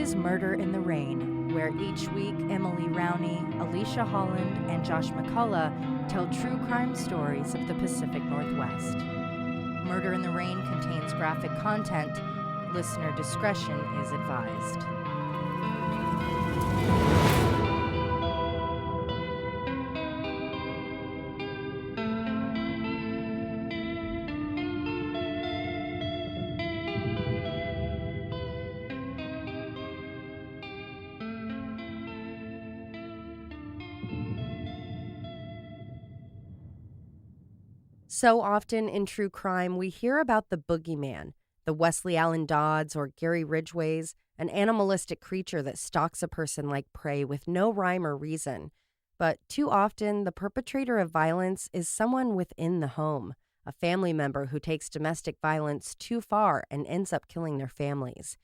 is Murder in the Rain, where each week Emily Rowney, Alicia Holland, and Josh McCullough tell true crime stories of the Pacific Northwest. Murder in the Rain contains graphic content. Listener discretion is advised. So often in true crime, we hear about the Bogeyman, the Westley Allan Dodds or Gary Ridgways, an animalistic creature that stalks a person like prey with no rhyme or reason. But too often, the perpetrator of violence is someone within the home, a family member who takes domestic violence too far and ends up killing their families.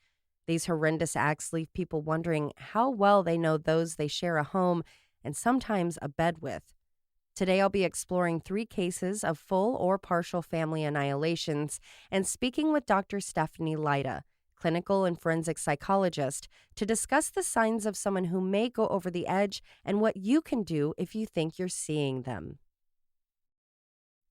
These horrendous acts leave people wondering how well they know those they share a home and sometimes a bed with. Today, I'll be exploring 3 cases of full or partial family annihilations and speaking with Dr. Stephanie Leite, clinical and forensic psychologist, to discuss the signs of someone who may go over the edge and what you can do if you think you're seeing them.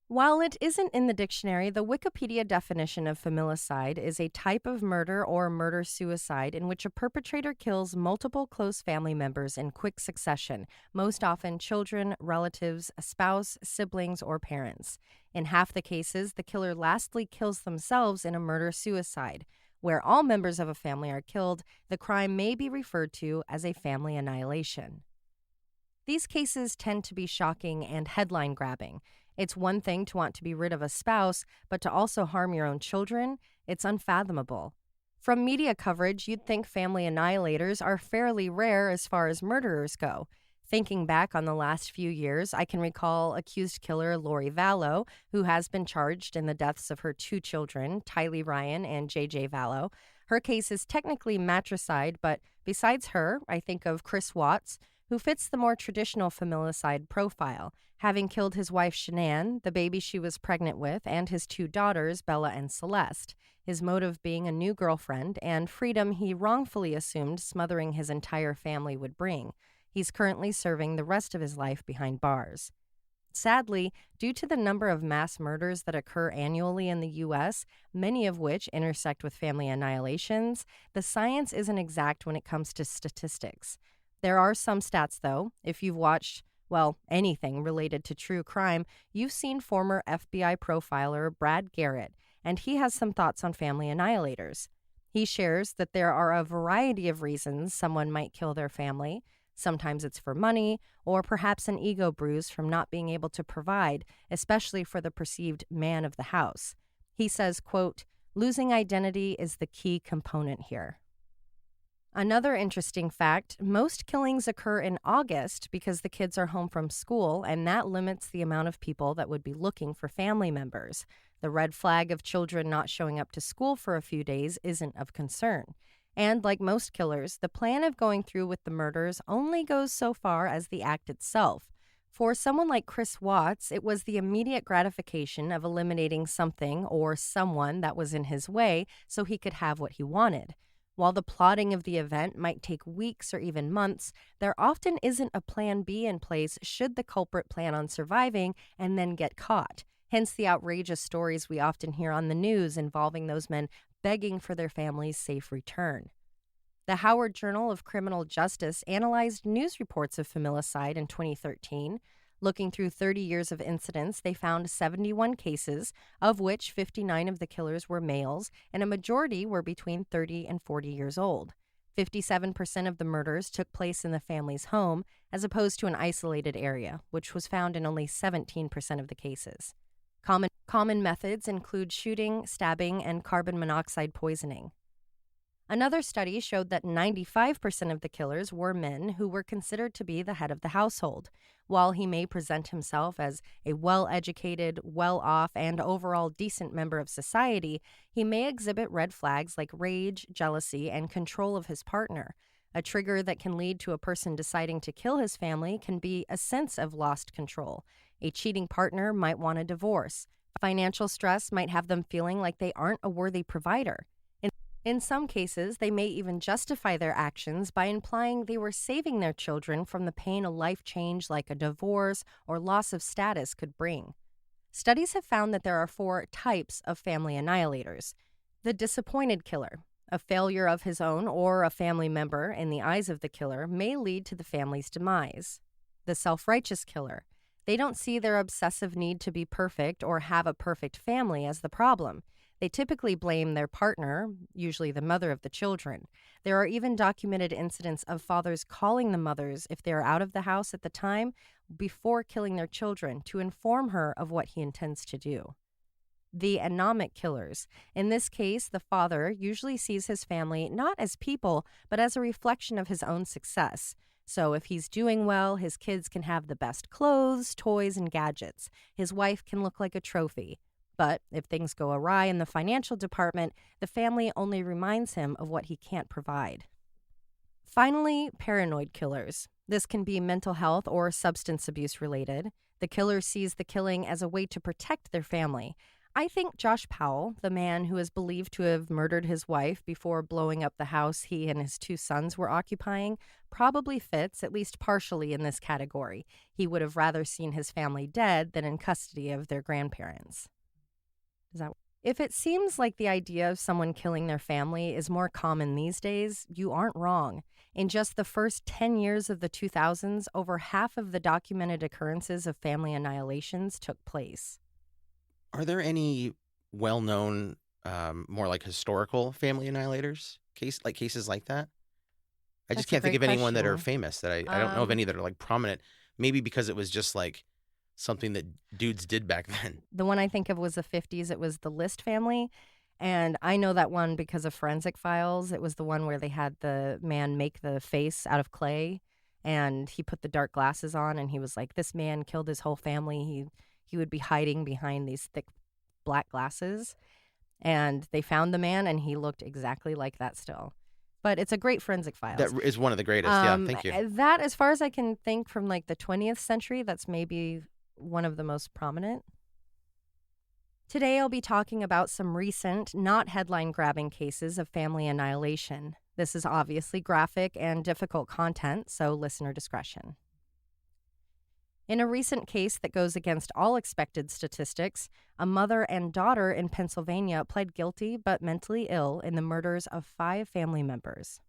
While it isn't in the dictionary, the Wikipedia definition of familicide is a type of murder or murder-suicide in which a perpetrator kills multiple close family members in quick succession, most often children, relatives, a spouse, siblings, or parents. In half the cases, the killer lastly kills themselves in a murder-suicide. Where all members of a family are killed, the crime may be referred to as a family annihilation. These cases tend to be shocking and headline-grabbing. It's one thing to want to be rid of a spouse, but to also harm your own children? It's unfathomable. From media coverage, you'd think family annihilators are fairly rare as far as murderers go. Thinking back on the last few years, I can recall accused killer Lori Vallow, who has been charged in the deaths of her 2 children, Tylee Ryan and JJ Vallow. Her case is technically matricide, but besides her, I think of Chris Watts, who fits the more traditional familicide profile, having killed his wife Shanann, the baby she was pregnant with, and his 2 daughters, Bella and Celeste, his motive being a new girlfriend and freedom he wrongfully assumed smothering his entire family would bring. He's currently serving the rest of his life behind bars. Sadly, due to the number of mass murders that occur annually in the U.S., many of which intersect with family annihilations, the science isn't exact when it comes to statistics. There are some stats, though. If you've watched, anything related to true crime, you've seen former FBI profiler Brad Garrett, and he has some thoughts on family annihilators. He shares that there are a variety of reasons someone might kill their family. Sometimes it's for money, or perhaps an ego bruise from not being able to provide, especially for the perceived man of the house. He says, quote, "Losing identity is the key component here." Another interesting fact, most killings occur in August because the kids are home from school, and that limits the amount of people that would be looking for family members. The red flag of children not showing up to school for a few days isn't of concern. And like most killers, the plan of going through with the murders only goes so far as the act itself. For someone like Chris Watts, it was the immediate gratification of eliminating something or someone that was in his way so he could have what he wanted. While the plotting of the event might take weeks or even months, there often isn't a plan B in place should the culprit plan on surviving and then get caught. Hence the outrageous stories we often hear on the news involving those men begging for their family's safe return. The Howard Journal of Criminal Justice analyzed news reports of familicide in 2013. Looking through 30 years of incidents, they found 71 cases, of which 59 of the killers were males, and a majority were between 30 and 40 years old. 57% of the murders took place in the family's home, as opposed to an isolated area, which was found in only 17% of the cases. Common methods include shooting, stabbing, and carbon monoxide poisoning. Another study showed that 95% of the killers were men who were considered to be the head of the household. While he may present himself as a well-educated, well-off, and overall decent member of society, he may exhibit red flags like rage, jealousy, and control of his partner. A trigger that can lead to a person deciding to kill his family can be a sense of lost control. A cheating partner might want a divorce. Financial stress might have them feeling like they aren't a worthy provider. In some cases, they may even justify their actions by implying they were saving their children from the pain a life change like a divorce or loss of status could bring. Studies have found that there are 4 types of family annihilators. The disappointed killer. A failure of his own or a family member in the eyes of the killer may lead to the family's demise. The self-righteous killer. They don't see their obsessive need to be perfect or have a perfect family as the problem. They typically blame their partner, usually the mother of the children. There are even documented incidents of fathers calling the mothers if they are out of the house at the time before killing their children to inform her of what he intends to do. The anomic killers. In this case, the father usually sees his family not as people, but as a reflection of his own success. So if he's doing well, his kids can have the best clothes, toys, and gadgets. His wife can look like a trophy. But if things go awry in the financial department, the family only reminds him of what he can't provide. Finally, paranoid killers. This can be mental health or substance abuse related. The killer sees the killing as a way to protect their family. I think Josh Powell, the man who is believed to have murdered his wife before blowing up the house he and his 2 sons were occupying, probably fits, at least partially, in this category. He would have rather seen his family dead than in custody of their grandparents. If it seems like the idea of someone killing their family is more common these days, you aren't wrong. In just the first 10 years of the 2000s, over half of the documented occurrences of family annihilations took place. Are there any well-known, more like historical family annihilators? Cases like that? I just That's a can't think great of anyone that are question. famous that I don't know of any that are like prominent. Maybe because it was just like something that dudes did back then. The one I think of was the 50s. It was the List family. And I know that one because of Forensic Files. It was the one where they had the man make the face out of clay, and he put the dark glasses on, and he was like, this man killed his whole family. He would be hiding behind these thick black glasses. And they found the man, and he looked exactly like that still. But it's a great Forensic Files. That is one of the greatest. Yeah, thank you. That, as far as I can think from like the 20th century, that's maybe one of the most prominent. Today, I'll be talking about some recent, not headline-grabbing cases of family annihilation. This is obviously graphic and difficult content, so listener discretion. In a recent case that goes against all expected statistics, a mother and daughter in Pennsylvania pled guilty but mentally ill in the murders of 5 family members.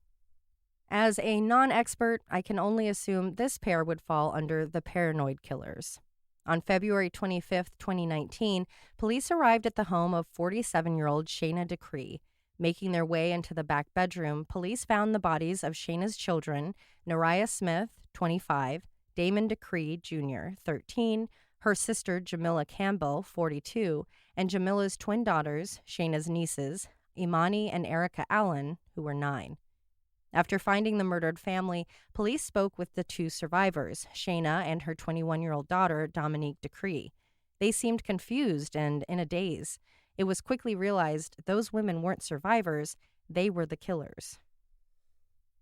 As a non-expert, I can only assume this pair would fall under the paranoid killers. On February 25, 2019, police arrived at the home of 47-year-old Shayna Decree. Making their way into the back bedroom, police found the bodies of Shayna's children, Nariah Smith, 25, Damon Decree Jr., 13, her sister Jamila Campbell, 42, and Jamila's twin daughters, Shayna's nieces, Imani and Erica Allen, who were 9. After finding the murdered family, police spoke with the 2 survivors, Shayna and her 21-year-old daughter, Dominique Decree. They seemed confused and in a daze. It was quickly realized those women weren't survivors, they were the killers.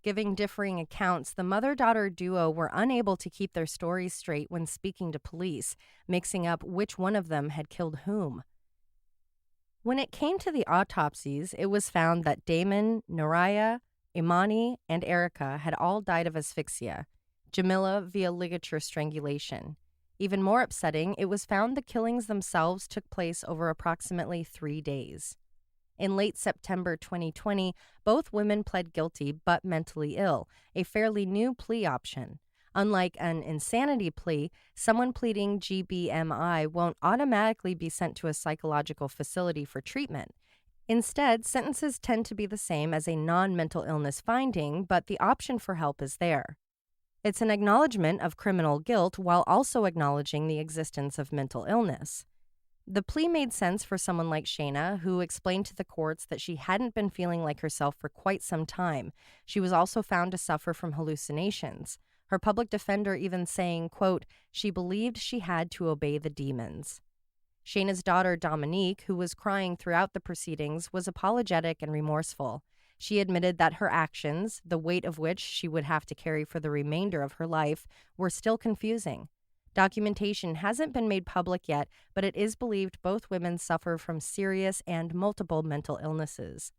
Giving differing accounts, the mother-daughter duo were unable to keep their stories straight when speaking to police, mixing up which one of them had killed whom. When it came to the autopsies, it was found that Damon, Nariah, Imani, and Erica had all died of asphyxia, Jamila via ligature strangulation. Even more upsetting, it was found the killings themselves took place over approximately 3 days. In late September 2020, both women pled guilty but mentally ill, a fairly new plea option. Unlike an insanity plea, someone pleading GBMI won't automatically be sent to a psychological facility for treatment. Instead, sentences tend to be the same as a non-mental illness finding, but the option for help is there. It's an acknowledgement of criminal guilt while also acknowledging the existence of mental illness. The plea made sense for someone like Shayna, who explained to the courts that she hadn't been feeling like herself for quite some time. She was also found to suffer from hallucinations. Her public defender even saying, quote, she believed she had to obey the demons. Shayna's daughter, Dominique, who was crying throughout the proceedings, was apologetic and remorseful. She admitted that her actions, the weight of which she would have to carry for the remainder of her life, were still confusing. Documentation hasn't been made public yet, but it is believed both women suffer from serious and multiple mental illnesses.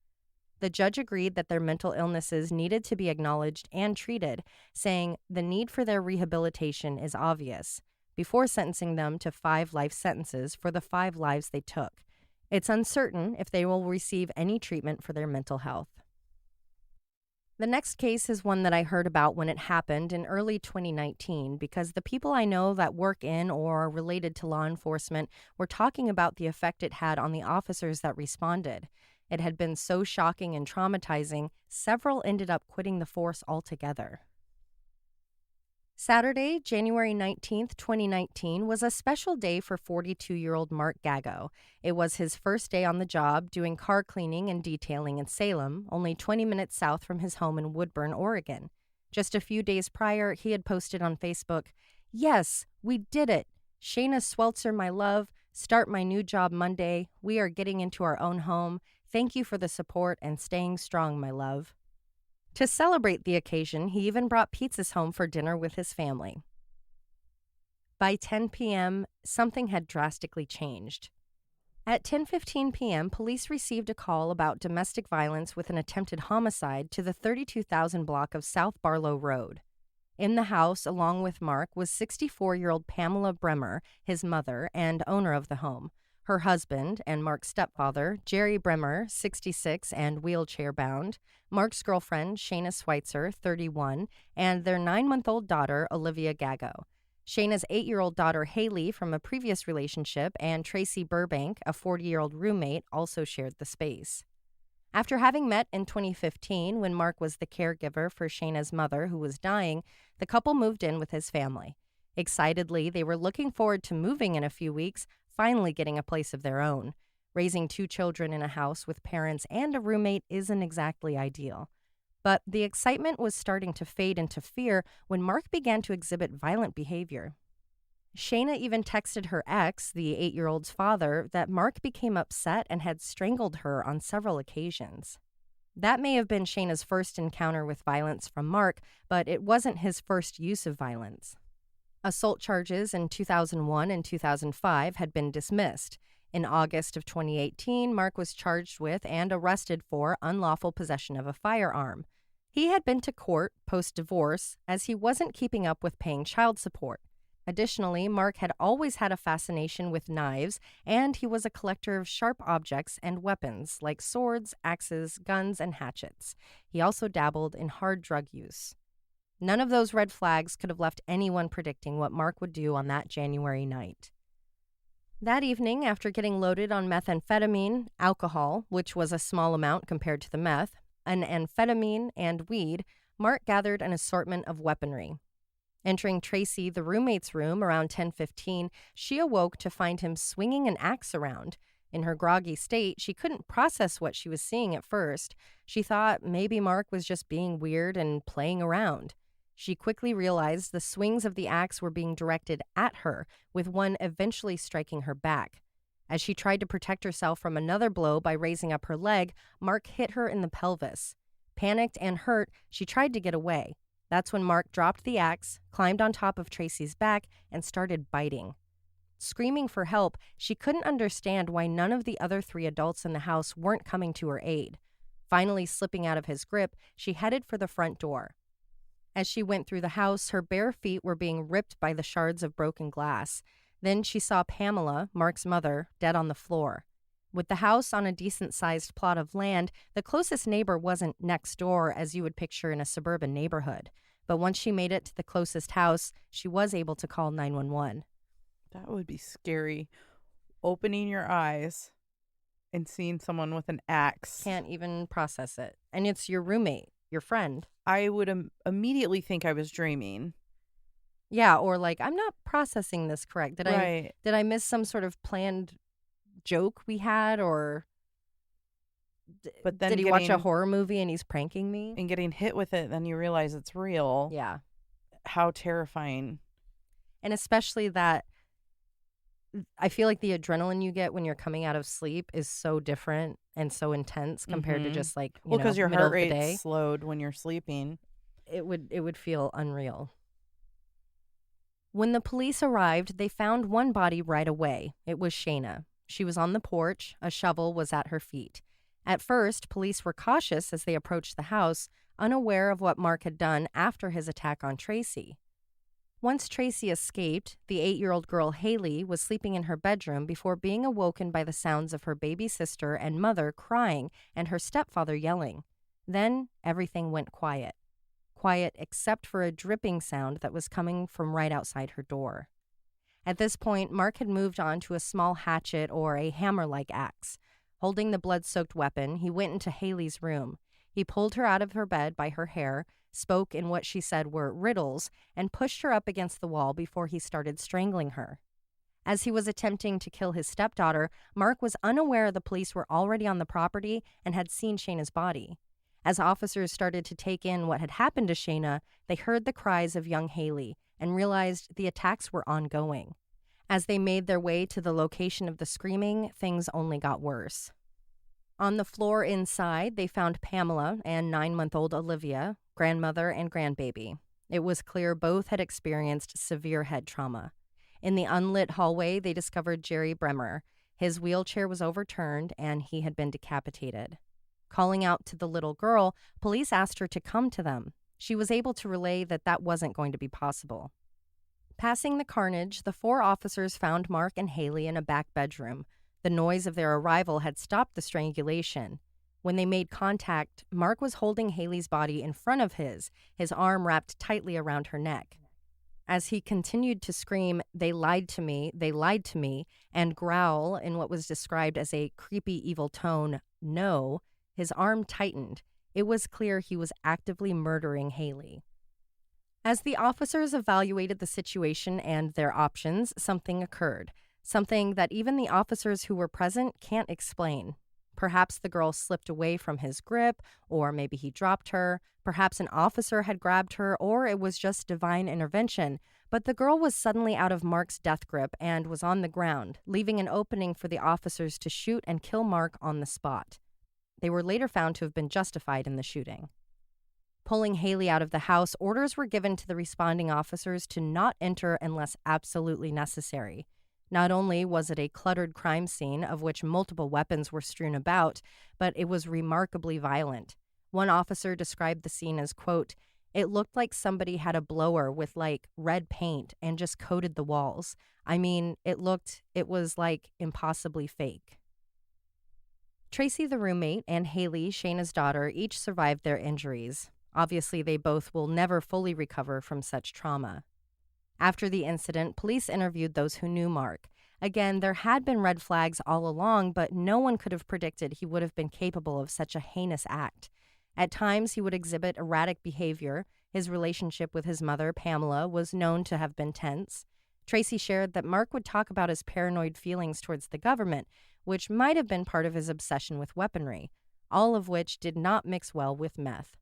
The judge agreed that their mental illnesses needed to be acknowledged and treated, saying the need for their rehabilitation is obvious, before sentencing them to 5 life sentences for the 5 lives they took. It's uncertain if they will receive any treatment for their mental health. The next case is one that I heard about when it happened in early 2019 because the people I know that work in or are related to law enforcement were talking about the effect it had on the officers that responded. It had been so shocking and traumatizing, several ended up quitting the force altogether. Saturday, January 19th, 2019, was a special day for 42-year-old Mark Gago. It was his first day on the job doing car cleaning and detailing in Salem, only 20 minutes south from his home in Woodburn, Oregon. Just a few days prior, he had posted on Facebook, "Yes, we did it. Shayna Sweltzer, my love. Start my new job Monday. We are getting into our own home. Thank you for the support and staying strong, my love." To celebrate the occasion, he even brought pizzas home for dinner with his family. By 10 p.m., something had drastically changed. At 10:15 p.m., police received a call about domestic violence with an attempted homicide to the 32,000 block of South Barlow Road. In the house, along with Mark, was 64-year-old Pamela Bremer, his mother and owner of the home. Her husband and Mark's stepfather, Jerry Bremer, 66 and wheelchair-bound, Mark's girlfriend, Shayna Switzer, 31, and their 9-month-old daughter, Olivia Gago. Shayna's 8-year-old daughter, Haley, from a previous relationship, and Tracy Burbank, a 40-year-old roommate, also shared the space. After having met in 2015, when Mark was the caregiver for Shayna's mother, who was dying, the couple moved in with his family. Excitedly, they were looking forward to moving in a few weeks, finally getting a place of their own. Raising 2 children in a house with parents and a roommate isn't exactly ideal. But the excitement was starting to fade into fear when Mark began to exhibit violent behavior. Shayna even texted her ex, the 8-year-old's father, that Mark became upset and had strangled her on several occasions. That may have been Shayna's first encounter with violence from Mark, but it wasn't his first use of violence. Assault charges in 2001 and 2005 had been dismissed. In August of 2018, Mark was charged with and arrested for unlawful possession of a firearm. He had been to court post-divorce as he wasn't keeping up with paying child support. Additionally, Mark had always had a fascination with knives, and he was a collector of sharp objects and weapons like swords, axes, guns, and hatchets. He also dabbled in hard drug use. None of those red flags could have left anyone predicting what Mark would do on that January night. That evening, after getting loaded on methamphetamine, alcohol, which was a small amount compared to the meth, an amphetamine, and weed, Mark gathered an assortment of weaponry. Entering Tracy, the roommate's room, around 10:15, she awoke to find him swinging an axe around. In her groggy state, she couldn't process what she was seeing at first. She thought maybe Mark was just being weird and playing around. She quickly realized the swings of the axe were being directed at her, with one eventually striking her back. As she tried to protect herself from another blow by raising up her leg, Mark hit her in the pelvis. Panicked and hurt, she tried to get away. That's when Mark dropped the axe, climbed on top of Tracy's back, and started biting. Screaming for help, she couldn't understand why none of the other 3 adults in the house weren't coming to her aid. Finally slipping out of his grip, she headed for the front door. As she went through the house, her bare feet were being ripped by the shards of broken glass. Then she saw Pamela, Mark's mother, dead on the floor. With the house on a decent-sized plot of land, the closest neighbor wasn't next door as you would picture in a suburban neighborhood. But once she made it to the closest house, she was able to call 911. That would be scary. Opening your eyes and seeing someone with an axe. Can't even process it. And it's your roommate, your friend. I would immediately think I was dreaming. Yeah, or like, I'm not processing this correct. Did Right. I miss some sort of planned joke we had, or But then did he watch a horror movie and he's pranking me? and getting hit with it, then you realize it's real. Yeah. How terrifying. And especially that I feel like the adrenaline you get when you're coming out of sleep is so different and so intense compared to just like, Well, because your middle heart of the rate's day. slowed when you're sleeping. It would feel unreal. When the police arrived, they found one body right away. It was Shayna. She was on the porch. A shovel was at her feet. At first, police were cautious as they approached the house, unaware of what Mark had done after his attack on Tracy. Once Tracy escaped, the 8-year-old girl Haley was sleeping in her bedroom before being awoken by the sounds of her baby sister and mother crying and her stepfather yelling. Then everything went quiet. Quiet except for a dripping sound that was coming from right outside her door. At this point, Mark had moved on to a small hatchet or a hammer-like axe. Holding the blood-soaked weapon, he went into Haley's room. He pulled her out of her bed by her hair, spoke in what she said were riddles, and pushed her up against the wall before he started strangling her. As he was attempting to kill his stepdaughter, Mark was unaware the police were already on the property and had seen Shayna's body. As officers started to take in what had happened to Shayna, they heard the cries of young Haley and realized the attacks were ongoing. As they made their way to the location of the screaming, things only got worse. On the floor inside, they found Pamela and 9-month-old Olivia, grandmother and grandbaby. It was clear both had experienced severe head trauma. In the unlit hallway, they discovered Jerry Bremer. His wheelchair was overturned and he had been decapitated. Calling out to the little girl, police asked her to come to them. She was able to relay that wasn't going to be possible. Passing the carnage, the 4 officers found Mark and Haley in a back bedroom. The noise of their arrival had stopped the strangulation. When they made contact, Mark was holding Haley's body in front of his arm wrapped tightly around her neck. As he continued to scream, "They lied to me, they lied to me," and growl in what was described as a creepy, evil tone, "No," his arm tightened. It was clear he was actively murdering Haley. As the officers evaluated the situation and their options, something occurred. Something that even the officers who were present can't explain. Perhaps the girl slipped away from his grip, or maybe he dropped her. Perhaps an officer had grabbed her, or it was just divine intervention. But the girl was suddenly out of Mark's death grip and was on the ground, leaving an opening for the officers to shoot and kill Mark on the spot. They were later found to have been justified in the shooting. Pulling Haley out of the house, orders were given to the responding officers to not enter unless absolutely necessary. Not only was it a cluttered crime scene of which multiple weapons were strewn about, but it was remarkably violent. One officer described the scene as, quote, "It looked like somebody had a blower with like red paint and just coated the walls. I mean, it was like impossibly fake." Tracy, the roommate, and Haley, Shayna's daughter, each survived their injuries. Obviously, they both will never fully recover from such trauma. After the incident, police interviewed those who knew Mark. Again, there had been red flags all along, but no one could have predicted he would have been capable of such a heinous act. At times, he would exhibit erratic behavior. His relationship with his mother, Pamela, was known to have been tense. Tracy shared that Mark would talk about his paranoid feelings towards the government, which might have been part of his obsession with weaponry, all of which did not mix well with meth.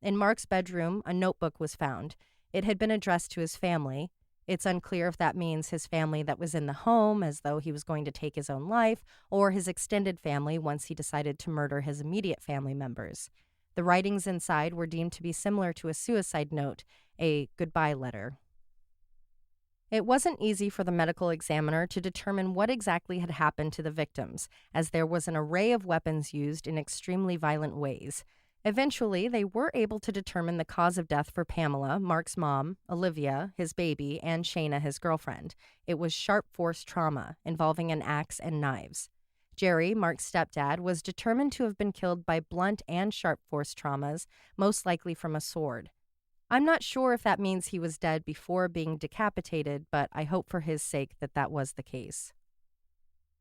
In Mark's bedroom, a notebook was found. It had been addressed to his family. It's unclear if that means his family that was in the home, as though he was going to take his own life, or his extended family once he decided to murder his immediate family members. The writings inside were deemed to be similar to a suicide note, a goodbye letter. It wasn't easy for the medical examiner to determine what exactly had happened to the victims, as there was an array of weapons used in extremely violent ways. Eventually, they were able to determine the cause of death for Pamela, Mark's mom, Olivia, his baby, and Shayna, his girlfriend. It was sharp force trauma involving an axe and knives. Jerry, Mark's stepdad, was determined to have been killed by blunt and sharp force traumas, most likely from a sword. I'm not sure if that means he was dead before being decapitated, but I hope for his sake that was the case.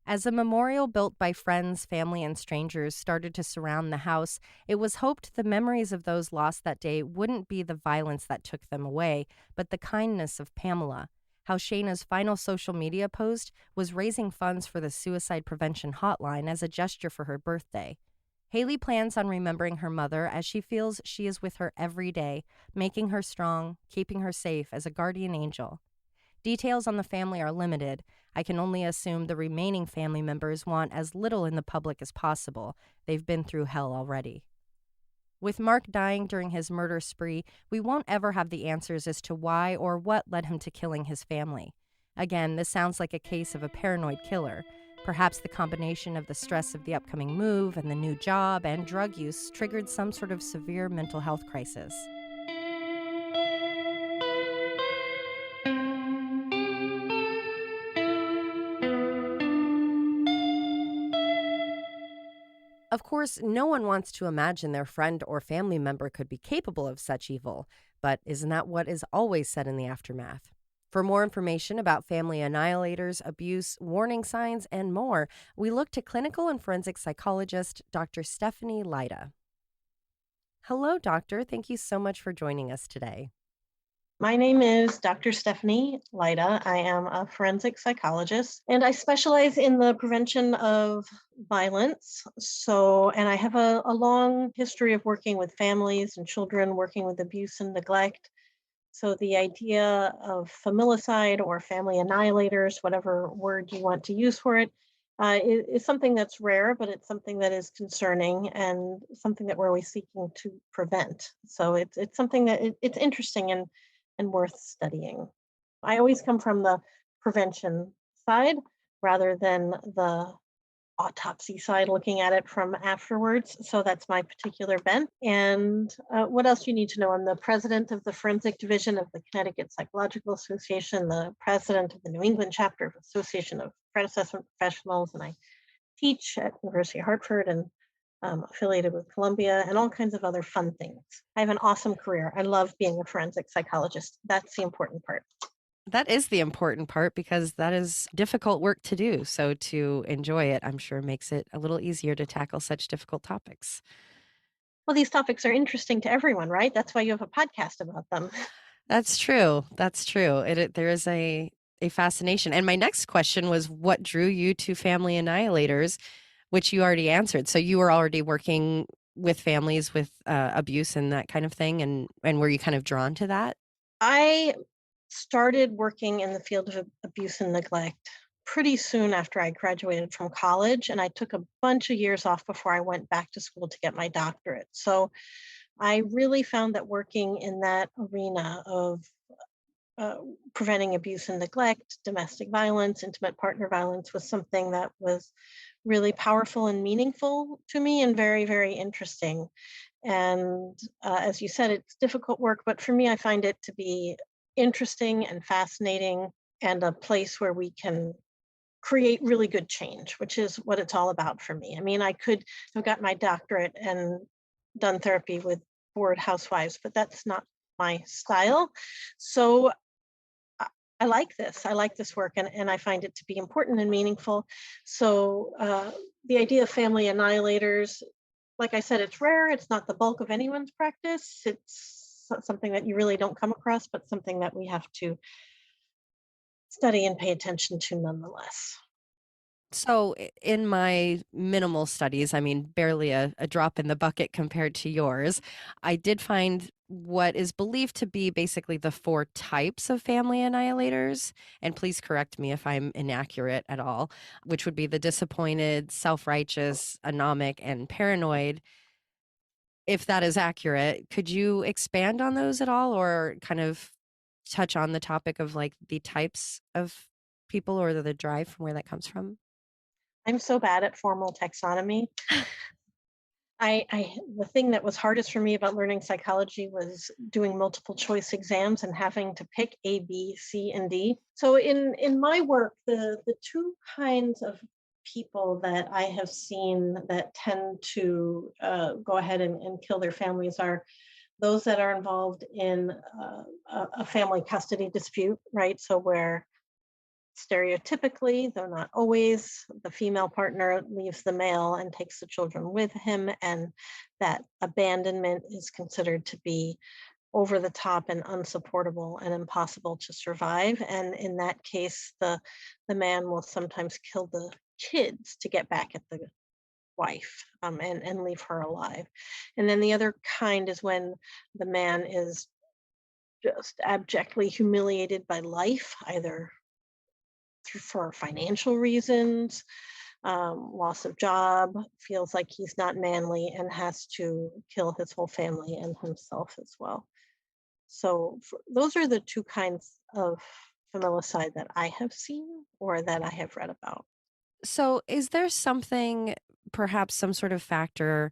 As a memorial built by friends, family, and strangers started to surround the house, it was hoped the memories of those lost that day wouldn't be the violence that took them away, but the kindness of Pamela. How Shayna's final social media post was raising funds for the suicide prevention hotline as a gesture for her birthday. Haley plans on remembering her mother as she feels she is with her every day, making her strong, keeping her safe as a guardian angel. Details on the family are limited. I can only assume the remaining family members want as little in the public as possible. They've been through hell already. With Mark dying during his murder spree, we won't ever have the answers as to why or what led him to killing his family. Again, this sounds like a case of a paranoid killer. Perhaps the combination of the stress of the upcoming move and the new job and drug use triggered some sort of severe mental health crisis. Of course, no one wants to imagine their friend or family member could be capable of such evil, but isn't that what is always said in the aftermath? For more information about family annihilators, abuse, warning signs, and more, we look to clinical and forensic psychologist Dr. Stephanie Leite. Hello, doctor. Thank you so much for joining us today. My name is Dr. Stephanie Leite. I am a forensic psychologist, and I specialize in the prevention of violence. And I have a long history of working with families and children, working with abuse and neglect. So the idea of familicide or family annihilators, whatever word you want to use for it, is something that's rare, but it's something that is concerning and something that we're always seeking to prevent. So it's something that it's interesting and worth studying. I always come from the prevention side rather than the autopsy side, looking at it from afterwards. So that's my particular bent. And what else do you need to know? I'm the president of the forensic division of the Connecticut Psychological Association, the president of the New England chapter of Association of Threat Assessment Professionals, and I teach at University of Hartford and affiliated with Columbia and all kinds of other fun things. I have an awesome career. I love being a forensic psychologist. That's the important part. That is the important part because that is difficult work to do. So to enjoy it, I'm sure makes it a little easier to tackle such difficult topics. Well, these topics are interesting to everyone, right? That's why you have a podcast about them. That's true. That's true. There is a fascination. And my next question was what drew you to family annihilators, which you already answered. So you were already working with families with abuse and that kind of thing. And were you kind of drawn to that? I started working in the field of abuse and neglect pretty soon after I graduated from college, and I took a bunch of years off before I went back to school to get my doctorate. So I really found that working in that arena of preventing abuse and neglect, domestic violence, intimate partner violence was something that was really powerful and meaningful to me and very, very interesting. And as you said, it's difficult work, but for me, I find it to be interesting and fascinating and a place where we can create really good change, which is what it's all about for me. I mean, I could have got my doctorate and done therapy with bored housewives, but that's not my style. So I like this. I like this work and I find it to be important and meaningful. So the idea of family annihilators, like I said, it's rare. It's not the bulk of anyone's practice. It's something that you really don't come across, but something that we have to study and pay attention to nonetheless. So, in my minimal studies, I mean, barely a drop in the bucket compared to yours, I did find what is believed to be basically the four types of family annihilators. And please correct me if I'm inaccurate at all, which would be the disappointed, self righteous, anomic, and paranoid. If that is accurate, could you expand on those at all or kind of touch on the topic of like the types of people or the drive from where that comes from? I'm so bad at formal taxonomy. The thing that was hardest for me about learning psychology was doing multiple choice exams and having to pick A, B, C, and D. So in my work, the two kinds of people that I have seen that tend to go ahead and kill their families are those that are involved in a family custody dispute, right? So where stereotypically, though not always, the female partner leaves the male and takes the children with him, and that abandonment is considered to be over the top and unsupportable and impossible to survive. And in that case, the man will sometimes kill the kids to get back at the wife and leave her alive. And then the other kind is when the man is just abjectly humiliated by life, either for financial reasons, loss of job, feels like he's not manly and has to kill his whole family and himself as well. So those are the two kinds of familicide that I have seen or that I have read about. So, is there something, perhaps some sort of factor,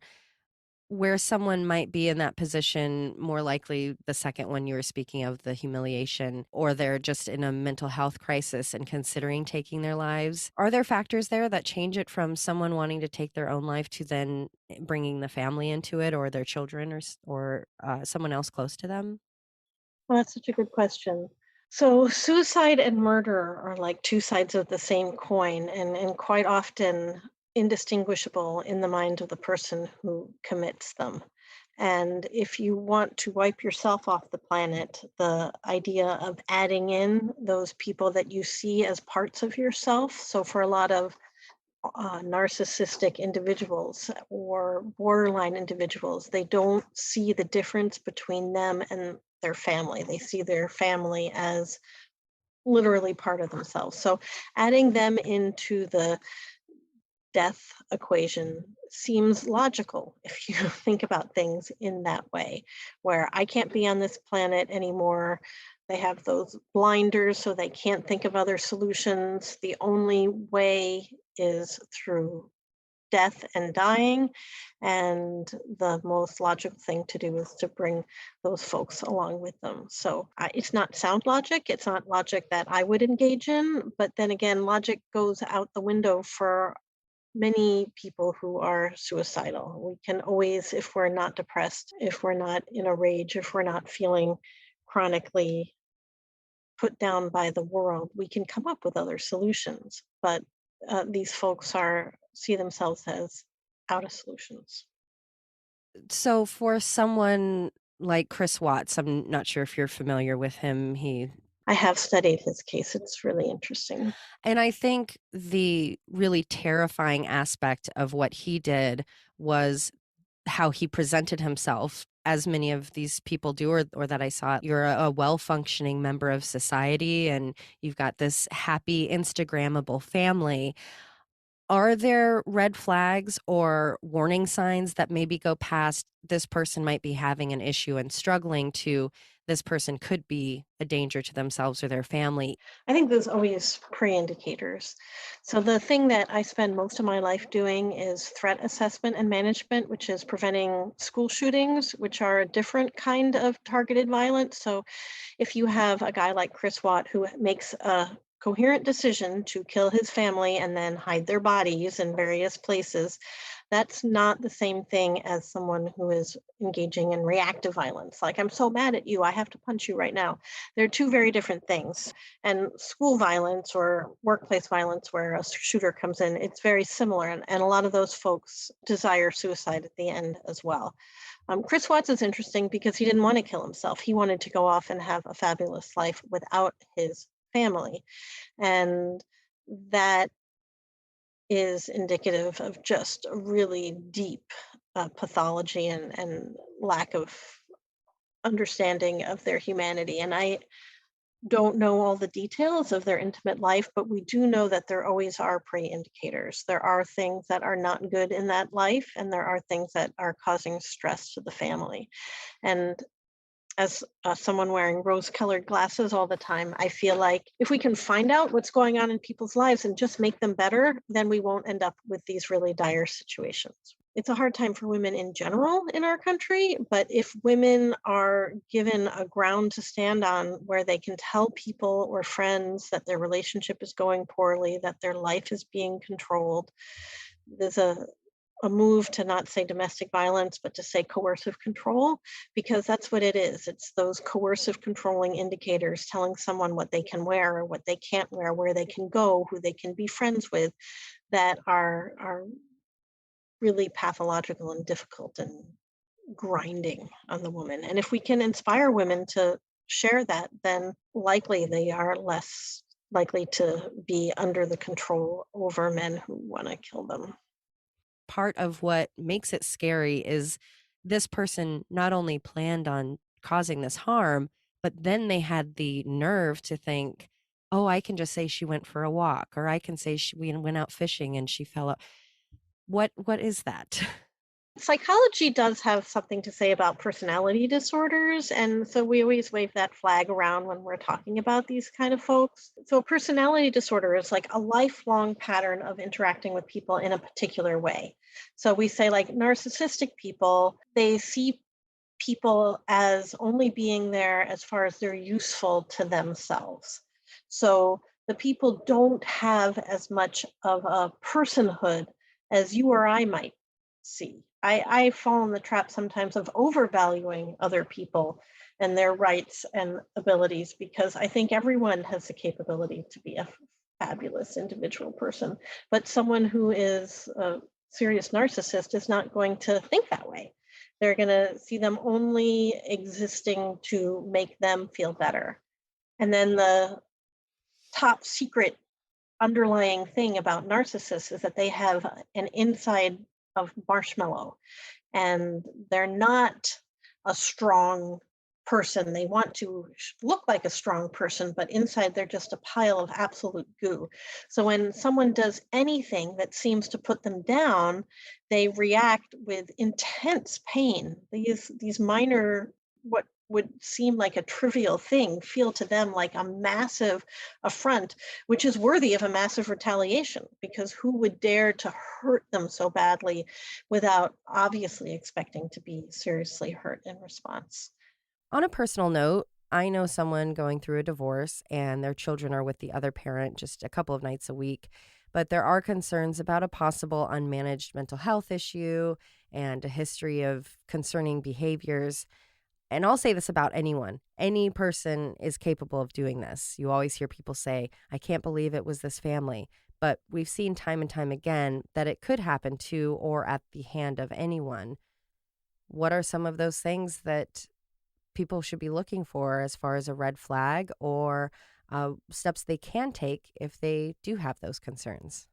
where someone might be in that position more likely the second one you were speaking of, the humiliation, or they're just in a mental health crisis and considering taking their lives? Are there factors there that change it from someone wanting to take their own life to then bringing the family into it, or their children, or someone else close to them? Well, that's such a good question. So, suicide and murder are like two sides of the same coin, and quite often indistinguishable in the mind of the person who commits them. And if you want to wipe yourself off the planet, the idea of adding in those people that you see as parts of yourself. So, for a lot of narcissistic individuals or borderline individuals, they don't see the difference between them and their family. They see their family as literally part of themselves. So adding them into the death equation seems logical if you think about things in that way, where I can't be on this planet anymore. They have those blinders, so they can't think of other solutions. The only way is through death and dying. And the most logical thing to do is to bring those folks along with them. So it's not sound logic. It's not logic that I would engage in. But then again, logic goes out the window for many people who are suicidal. We can always, if we're not depressed, if we're not in a rage, if we're not feeling chronically put down by the world, we can come up with other solutions. But these folks are see themselves as out of solutions. So, for someone like Chris Watts, I'm not sure if you're familiar with him. I have studied his case. It's really interesting. And I think the really terrifying aspect of what he did was how he presented himself, as many of these people do, or that I saw. You're a well functioning member of society and you've got this happy, Instagrammable family. Are there red flags or warning signs that maybe go past this person might be having an issue and struggling to this person could be a danger to themselves or their family? I think there's always pre-indicators. So the thing that I spend most of my life doing is threat assessment and management, which is preventing school shootings, which are a different kind of targeted violence. So if you have a guy like Chris Watt who makes a coherent decision to kill his family and then hide their bodies in various places, that's not the same thing as someone who is engaging in reactive violence. Like, I'm so mad at you, I have to punch you right now. They're two very different things. And school violence or workplace violence, where a shooter comes in, it's very similar. And a lot of those folks desire suicide at the end as well. Chris Watts is interesting because he didn't want to kill himself. He wanted to go off and have a fabulous life without his family. And that is indicative of just a really deep pathology and lack of understanding of their humanity. And I don't know all the details of their intimate life, but we do know that there always are pre-indicators. There are things that are not good in that life, and there are things that are causing stress to the family. And as someone wearing rose-colored glasses all the time, I feel like if we can find out what's going on in people's lives and just make them better, then we won't end up with these really dire situations. It's a hard time for women in general in our country, but if women are given a ground to stand on where they can tell people or friends that their relationship is going poorly, that their life is being controlled, there's a move to not say domestic violence, but to say coercive control, because that's what it is. It's those coercive controlling indicators telling someone what they can wear or what they can't wear, where they can go, who they can be friends with, that are really pathological and difficult and grinding on the woman. And if we can inspire women to share that, then likely they are less likely to be under the control over men who want to kill them. Part of what makes it scary is this person not only planned on causing this harm, but then they had the nerve to think, oh, I can just say she went for a walk, or I can say we went out fishing and she fell out. What is that? Psychology does have something to say about personality disorders, and so we always wave that flag around when we're talking about these kind of folks. So, a personality disorder is like a lifelong pattern of interacting with people in a particular way. So, we say, like, narcissistic people, they see people as only being there as far as they're useful to themselves. So, the people don't have as much of a personhood as you or I might see. I fall in the trap sometimes of overvaluing other people and their rights and abilities because I think everyone has the capability to be a fabulous individual person. But someone who is a serious narcissist is not going to think that way. They're going to see them only existing to make them feel better. And then the top secret underlying thing about narcissists is that they have an inside of marshmallow and they're not a strong person. They want to look like a strong person, but inside they're just a pile of absolute goo. So when someone does anything that seems to put them down, they react with intense pain. These minor, what would seem like a trivial thing, feel to them like a massive affront, which is worthy of a massive retaliation, because who would dare to hurt them so badly without obviously expecting to be seriously hurt in response? On a personal note, I know someone going through a divorce and their children are with the other parent just a couple of nights a week, but there are concerns about a possible unmanaged mental health issue and a history of concerning behaviors. And I'll say this about anyone. Any person is capable of doing this. You always hear people say, I can't believe it was this family. But we've seen time and time again that it could happen to or at the hand of anyone. What are some of those things that people should be looking for as far as a red flag or steps they can take if they do have those concerns?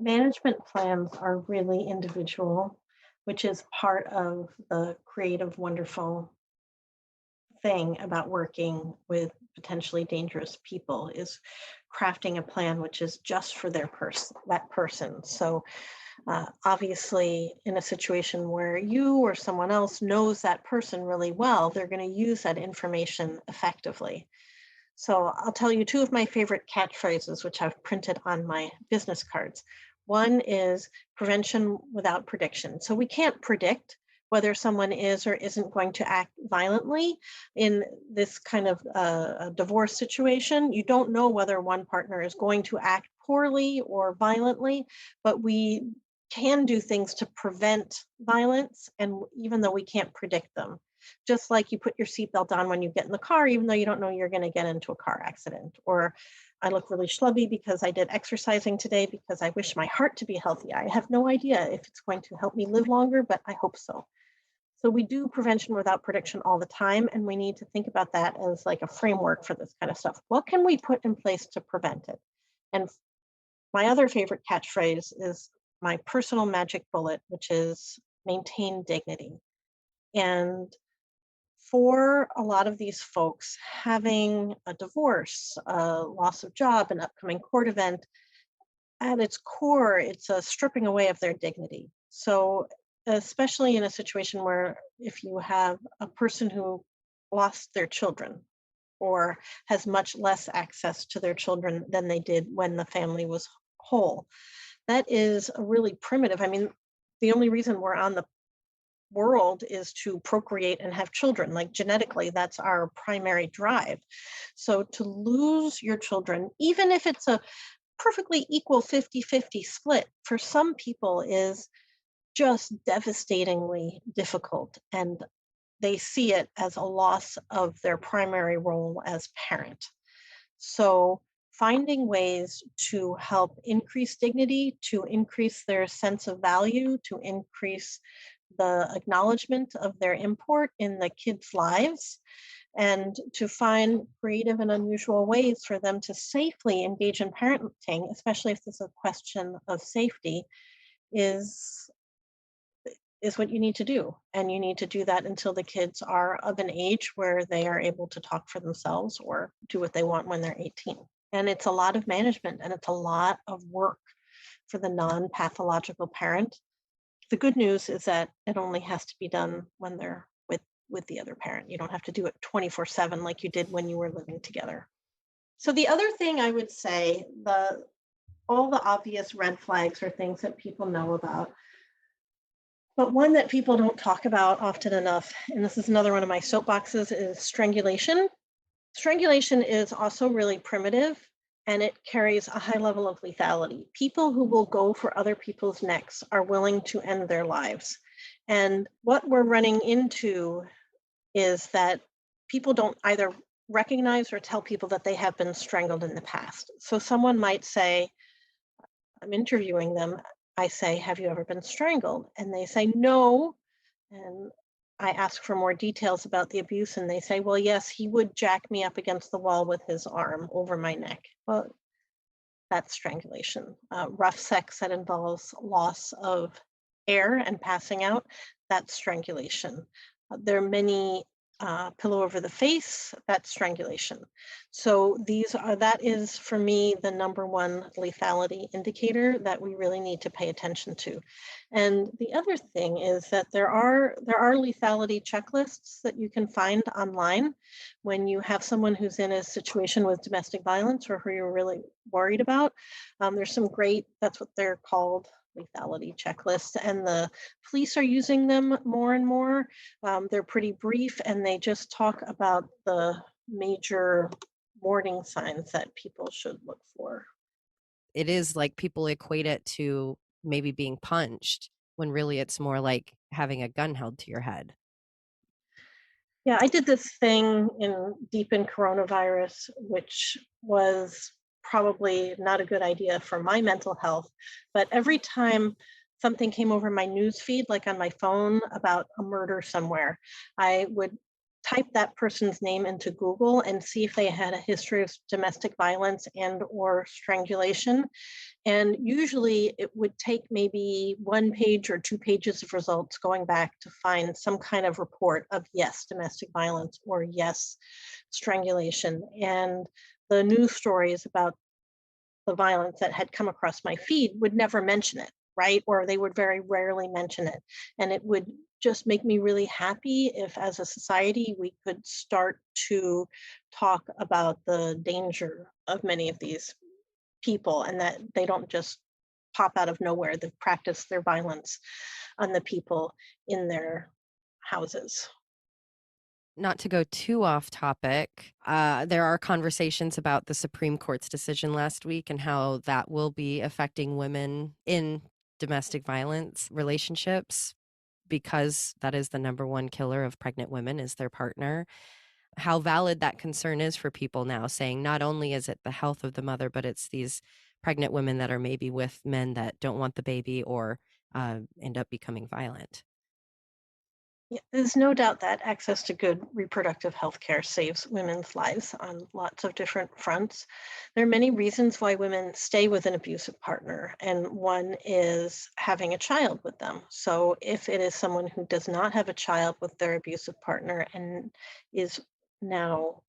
Management plans are really individual, which is part of the creative, wonderful thing about working with potentially dangerous people is crafting a plan which is just for that person. So obviously, in a situation where you or someone else knows that person really well, they're going to use that information effectively. So I'll tell you two of my favorite catchphrases, which I've printed on my business cards. One is prevention without prediction. So we can't predict whether someone is or isn't going to act violently in this kind of a divorce situation. You don't know whether one partner is going to act poorly or violently, but we can do things to prevent violence, and even though we can't predict them. Just like you put your seatbelt on when you get in the car, even though you don't know you're going to get into a car accident. Or I look really schlubby because I did exercising today because I wish my heart to be healthy. I have no idea if it's going to help me live longer, but I hope so. So we do prevention without prediction all the time, and we need to think about that as like a framework for this kind of stuff. What can we put in place to prevent it? And my other favorite catchphrase is my personal magic bullet, which is maintain dignity. And for a lot of these folks, having a divorce, a loss of job, an upcoming court event, at its core, it's a stripping away of their dignity. So, especially in a situation where if you have a person who lost their children or has much less access to their children than they did when the family was whole, that is a really primitive. I mean, the only reason we're on the world is to procreate and have children. Like genetically, that's our primary drive. So to lose your children, even if it's a perfectly equal 50-50 split, for some people is just devastatingly difficult. And they see it as a loss of their primary role as parent. So finding ways to help increase dignity, to increase their sense of value, to increase the acknowledgement of their import in the kids' lives, and to find creative and unusual ways for them to safely engage in parenting, especially if there's a question of safety, is is what you need to do. And you need to do that until the kids are of an age where they are able to talk for themselves or do what they want when they're 18. And it's a lot of management and it's a lot of work for the non-pathological parent. The good news is that it only has to be done when they're with the other parent. You don't have to do it 24/7 like you did when you were living together. So the other thing I would say, the all the obvious red flags are things that people know about. But one that people don't talk about often enough, and this is another one of my soapboxes, is strangulation. Strangulation is also really primitive and it carries a high level of lethality. People who will go for other people's necks are willing to end their lives. And what we're running into is that people don't either recognize or tell people that they have been strangled in the past. So someone might say, I'm interviewing them. I say, have you ever been strangled? And they say, no. And I ask for more details about the abuse, and they say, well, yes, he would jack me up against the wall with his arm over my neck. Well, that's strangulation. Rough sex that involves loss of air and passing out, that's strangulation. There are many pillow over the face, that's strangulation. So that is for me the number one lethality indicator that we really need to pay attention to. And the other thing is that there are lethality checklists that you can find online when you have someone who's in a situation with domestic violence or who you're really worried about. There's some great, that's what they're called, lethality checklists, and the police are using them more and more. They're pretty brief and they just talk about the major warning signs that people should look for. It is like people equate it to maybe being punched when really it's more like having a gun held to your head. Yeah, I did this thing deep in coronavirus, which was probably not a good idea for my mental health. But every time something came over my news feed, like on my phone about a murder somewhere, I would type that person's name into Google and see if they had a history of domestic violence and or strangulation. And usually it would take maybe 1 page or 2 pages of results going back to find some kind of report of yes, domestic violence or yes, strangulation. And the news stories about the violence that had come across my feed would never mention it, right? Or they would very rarely mention it. And it would just make me really happy if, as a society, we could start to talk about the danger of many of these people and that they don't just pop out of nowhere. They've practiced their violence on the people in their houses. Not to go too off topic, there are conversations about the Supreme Court's decision last week and how that will be affecting women in domestic violence relationships because that is the number one killer of pregnant women is their partner. How valid that concern is for people now, saying not only is it the health of the mother, but it's these pregnant women that are maybe with men that don't want the baby or end up becoming violent. Yeah, there's no doubt that access to good reproductive health care saves women's lives on lots of different fronts. There are many reasons why women stay with an abusive partner, and one is having a child with them. So, if it is someone who does not have a child with their abusive partner and is now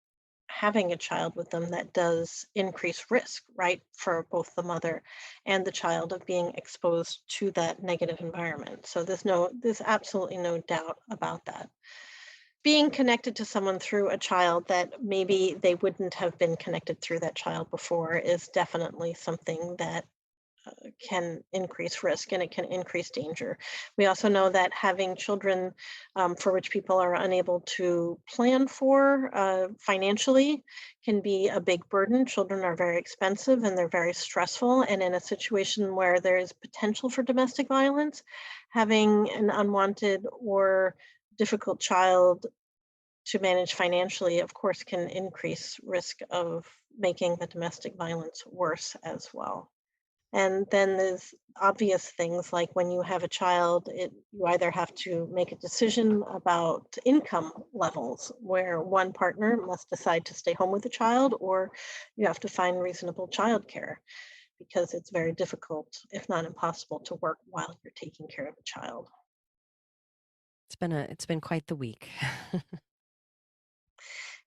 having a child with them, that does increase risk, right, for both the mother and the child of being exposed to that negative environment. So there's absolutely no doubt about that. Being connected to someone through a child that maybe they wouldn't have been connected through that child before is definitely something that can increase risk and it can increase danger. We also know that having children for which people are unable to plan for financially can be a big burden. Children are very expensive and they're very stressful. And in a situation where there is potential for domestic violence, having an unwanted or difficult child to manage financially, of course, can increase risk of making the domestic violence worse as well. And then there's obvious things like when you have a child, you either have to make a decision about income levels, where one partner must decide to stay home with the child, or you have to find reasonable childcare because it's very difficult, if not impossible, to work while you're taking care of a child. It's been quite the week.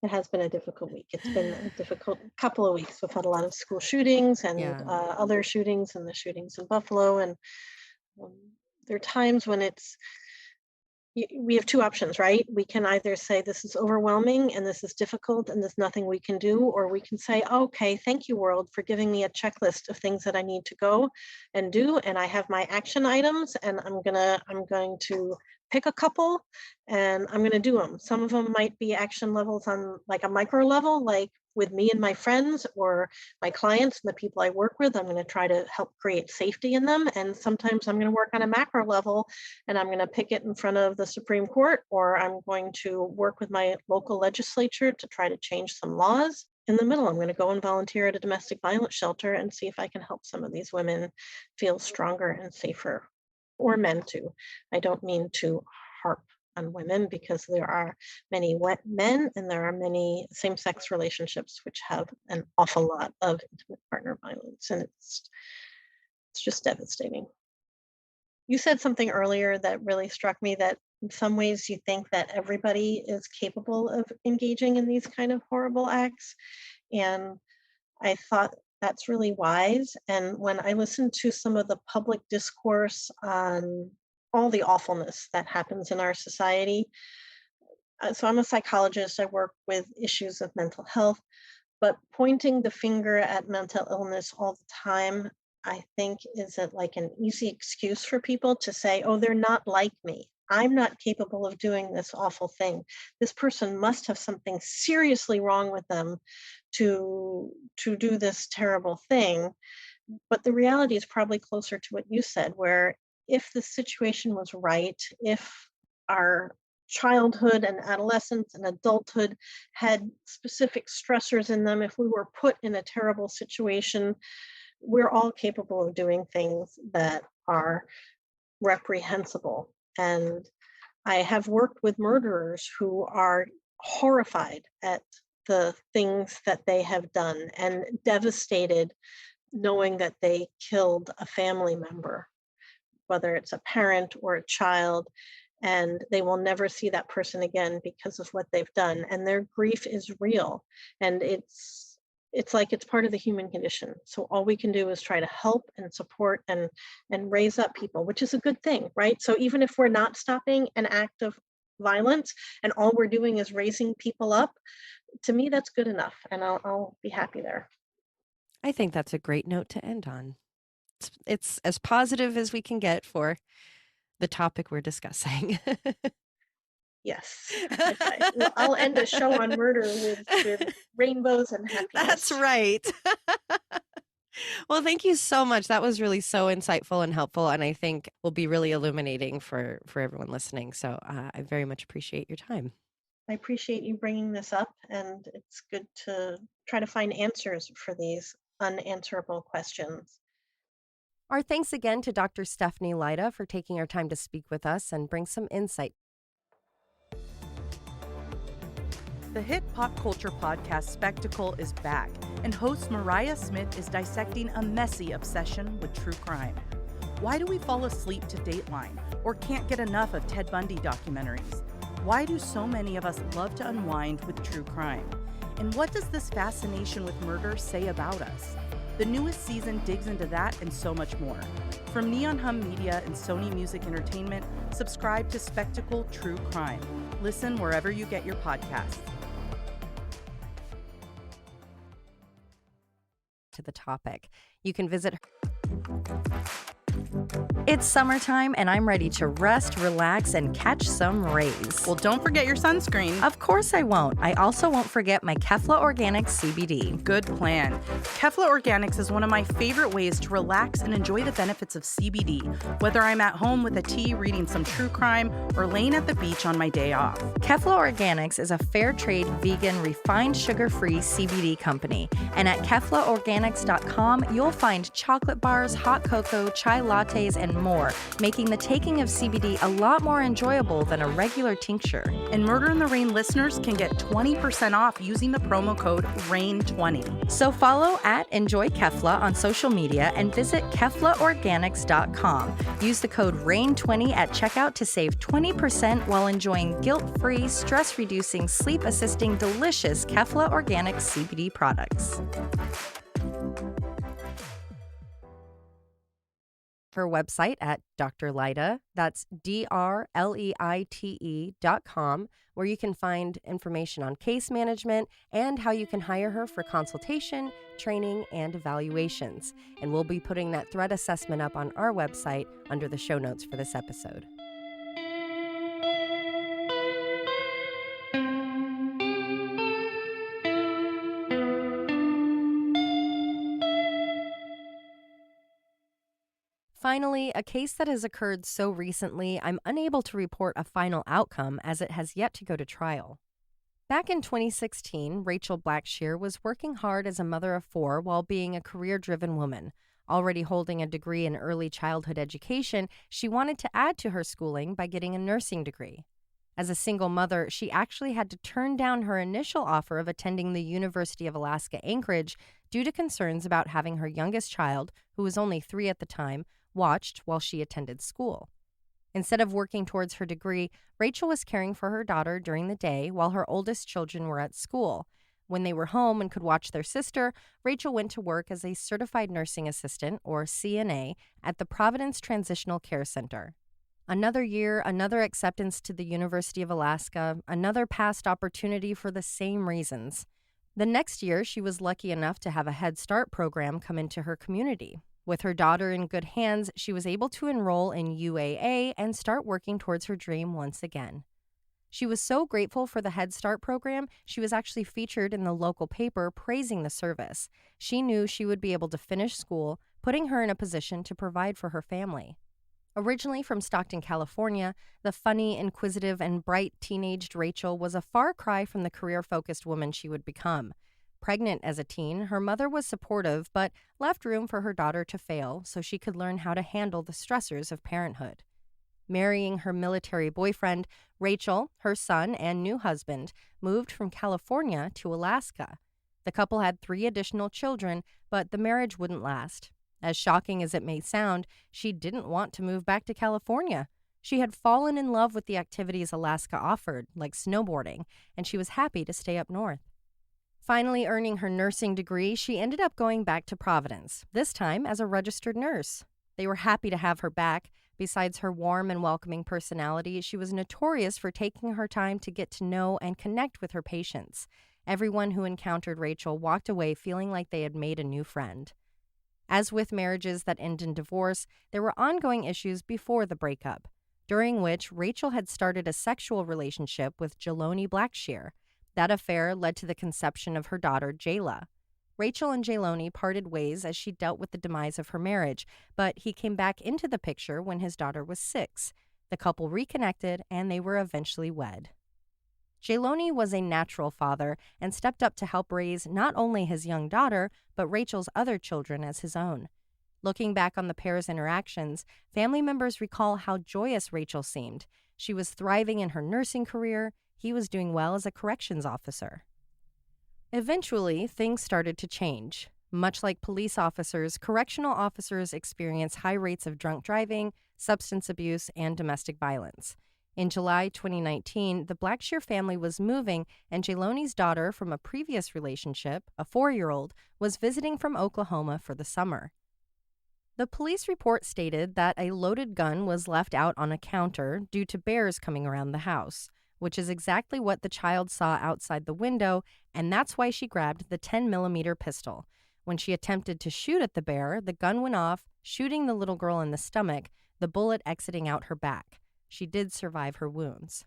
It has been a difficult week. It's been a difficult couple of weeks. We've had a lot of school shootings and Yeah. other shootings and the shootings in Buffalo. And um, there are times when we have two options, right? We can either say this is overwhelming and this is difficult and there's nothing we can do, or we can say, okay, thank you, world, for giving me a checklist of things that I need to go and do. And I have my action items, and I'm going to pick a couple and I'm going to do them. Some of them might be action levels on like a micro level, like with me and my friends or my clients and the people I work with. I'm going to try to help create safety in them. And sometimes I'm going to work on a macro level, and I'm going to pick it in front of the Supreme Court, or I'm going to work with my local legislature to try to change some laws. In the middle, I'm going to go and volunteer at a domestic violence shelter and see if I can help some of these women feel stronger and safer, or men too. I don't mean to harp on women, because there are many men and there are many same-sex relationships which have an awful lot of intimate partner violence, and it's just devastating. You said something earlier that really struck me, that in some ways you think that everybody is capable of engaging in these kind of horrible acts. And I thought that's really wise. And when I listened to some of the public discourse on all the awfulness that happens in our society, so I'm a psychologist, I work with issues of mental health, but pointing the finger at mental illness all the time, I think, is it like an easy excuse for people to say, oh, they're not like me. I'm not capable of doing this awful thing. This person must have something seriously wrong with them to do this terrible thing. But the reality is probably closer to what you said, where if the situation was right, if our childhood and adolescence and adulthood had specific stressors in them, if we were put in a terrible situation, we're all capable of doing things that are reprehensible. And I have worked with murderers who are horrified at the things that they have done and devastated knowing that they killed a family member, whether it's a parent or a child, and they will never see that person again because of what they've done. And their grief is real. And it's like it's part of the human condition. So all we can do is try to help and support and raise up people, which is a good thing, right? So even if we're not stopping an act of violence and all we're doing is raising people up, to me, that's good enough. And I'll be happy there. I think that's a great note to end on. It's as positive as we can get for the topic we're discussing. Yes. Well, I'll end a show on murder with rainbows and happiness. That's right. Well, thank you so much. That was really so insightful and helpful, and I think will be really illuminating for everyone listening. So I very much appreciate your time. I appreciate you bringing this up, and it's good to try to find answers for these unanswerable questions. Our thanks again to Dr. Stephanie Leite for taking our time to speak with us and bring some insight. The hit pop culture podcast Spectacle is back, and host Mariah Smith is dissecting a messy obsession with true crime. Why do we fall asleep to Dateline or can't get enough of Ted Bundy documentaries? Why do so many of us love to unwind with true crime? And what does this fascination with murder say about us? The newest season digs into that and so much more. From Neon Hum Media and Sony Music Entertainment, subscribe to Spectacle True Crime. Listen wherever you get your podcasts. To the topic, you can visit. It's summertime and I'm ready to rest, relax, and catch some rays. Well, don't forget your sunscreen. Of course I won't. I also won't forget my Kefla Organics CBD. Good plan. Kefla Organics is one of my favorite ways to relax and enjoy the benefits of CBD, whether I'm at home with a tea reading some true crime or laying at the beach on my day off. Kefla Organics is a fair trade, vegan, refined sugar-free CBD company. And at KeflaOrganics.com, you'll find chocolate bars, hot cocoa, chai lattes, and more, making the taking of CBD a lot more enjoyable than a regular tincture. And Murder in the Rain listeners can get 20% off using the promo code RAIN20. So follow at Enjoy Kefla on social media and visit KeflaOrganics.com. Use the code RAIN20 at checkout to save 20% while enjoying guilt-free, stress-reducing, sleep-assisting, delicious Kefla Organics CBD products. her website at Dr. Leite, that's DRLEITE.com, where you can find information on case management and how you can hire her for consultation, training, and evaluations. And we'll be putting that threat assessment up on our website under the show notes for this episode. Finally, a case that has occurred so recently, I'm unable to report a final outcome as it has yet to go to trial. Back in 2016, Raechyl Blackshear was working hard as a mother of 4 while being a career-driven woman. Already holding a degree in early childhood education, she wanted to add to her schooling by getting a nursing degree. As a single mother, she actually had to turn down her initial offer of attending the University of Alaska Anchorage due to concerns about having her youngest child, who was only 3 at the time, watched while she attended school. Instead of working towards her degree, Raechyl was caring for her daughter during the day while her oldest children were at school. When they were home and could watch their sister, Raechyl went to work as a certified nursing assistant, or CNA, at the Providence Transitional Care Center. Another year, another acceptance to the University of Alaska, another past opportunity for the same reasons. The next year, she was lucky enough to have a Head Start program come into her community. With her daughter in good hands, she was able to enroll in UAA and start working towards her dream once again. She was so grateful for the Head Start program, she was actually featured in the local paper praising the service. She knew she would be able to finish school, putting her in a position to provide for her family. Originally from Stockton, California, the funny, inquisitive, and bright teenaged Raechyl was a far cry from the career-focused woman she would become. Pregnant as a teen, her mother was supportive but left room for her daughter to fail so she could learn how to handle the stressors of parenthood. Marrying her military boyfriend, Raechyl, her son, and new husband moved from California to Alaska. The couple had 3 additional children, but the marriage wouldn't last. As shocking as it may sound, she didn't want to move back to California. She had fallen in love with the activities Alaska offered, like snowboarding, and she was happy to stay up north. Finally earning her nursing degree, she ended up going back to Providence, this time as a registered nurse. They were happy to have her back. Besides her warm and welcoming personality, she was notorious for taking her time to get to know and connect with her patients. Everyone who encountered Raechyl walked away feeling like they had made a new friend. As with marriages that end in divorce, there were ongoing issues before the breakup, during which Raechyl had started a sexual relationship with Jaylay Blackshear. That affair led to the conception of her daughter, Jaylay. Raechyl and Jaylay parted ways as she dealt with the demise of her marriage, but he came back into the picture when his daughter was 6. The couple reconnected, and they were eventually wed. Jaylay was a natural father and stepped up to help raise not only his young daughter, but Raechyl's other children as his own. Looking back on the pair's interactions, family members recall how joyous Raechyl seemed. She was thriving in her nursing career. He was doing well as a corrections officer. Eventually, things started to change. Much like police officers, correctional officers experience high rates of drunk driving, substance abuse, and domestic violence. In July 2019, the Blackshear family was moving, and Jaylay's daughter from a previous relationship, a 4-year-old, was visiting from Oklahoma for the summer. The police report stated that a loaded gun was left out on a counter due to bears coming around the house, which is exactly what the child saw outside the window, and that's why she grabbed the 10mm pistol. When she attempted to shoot at the bear, the gun went off, shooting the little girl in the stomach, the bullet exiting out her back. She did survive her wounds.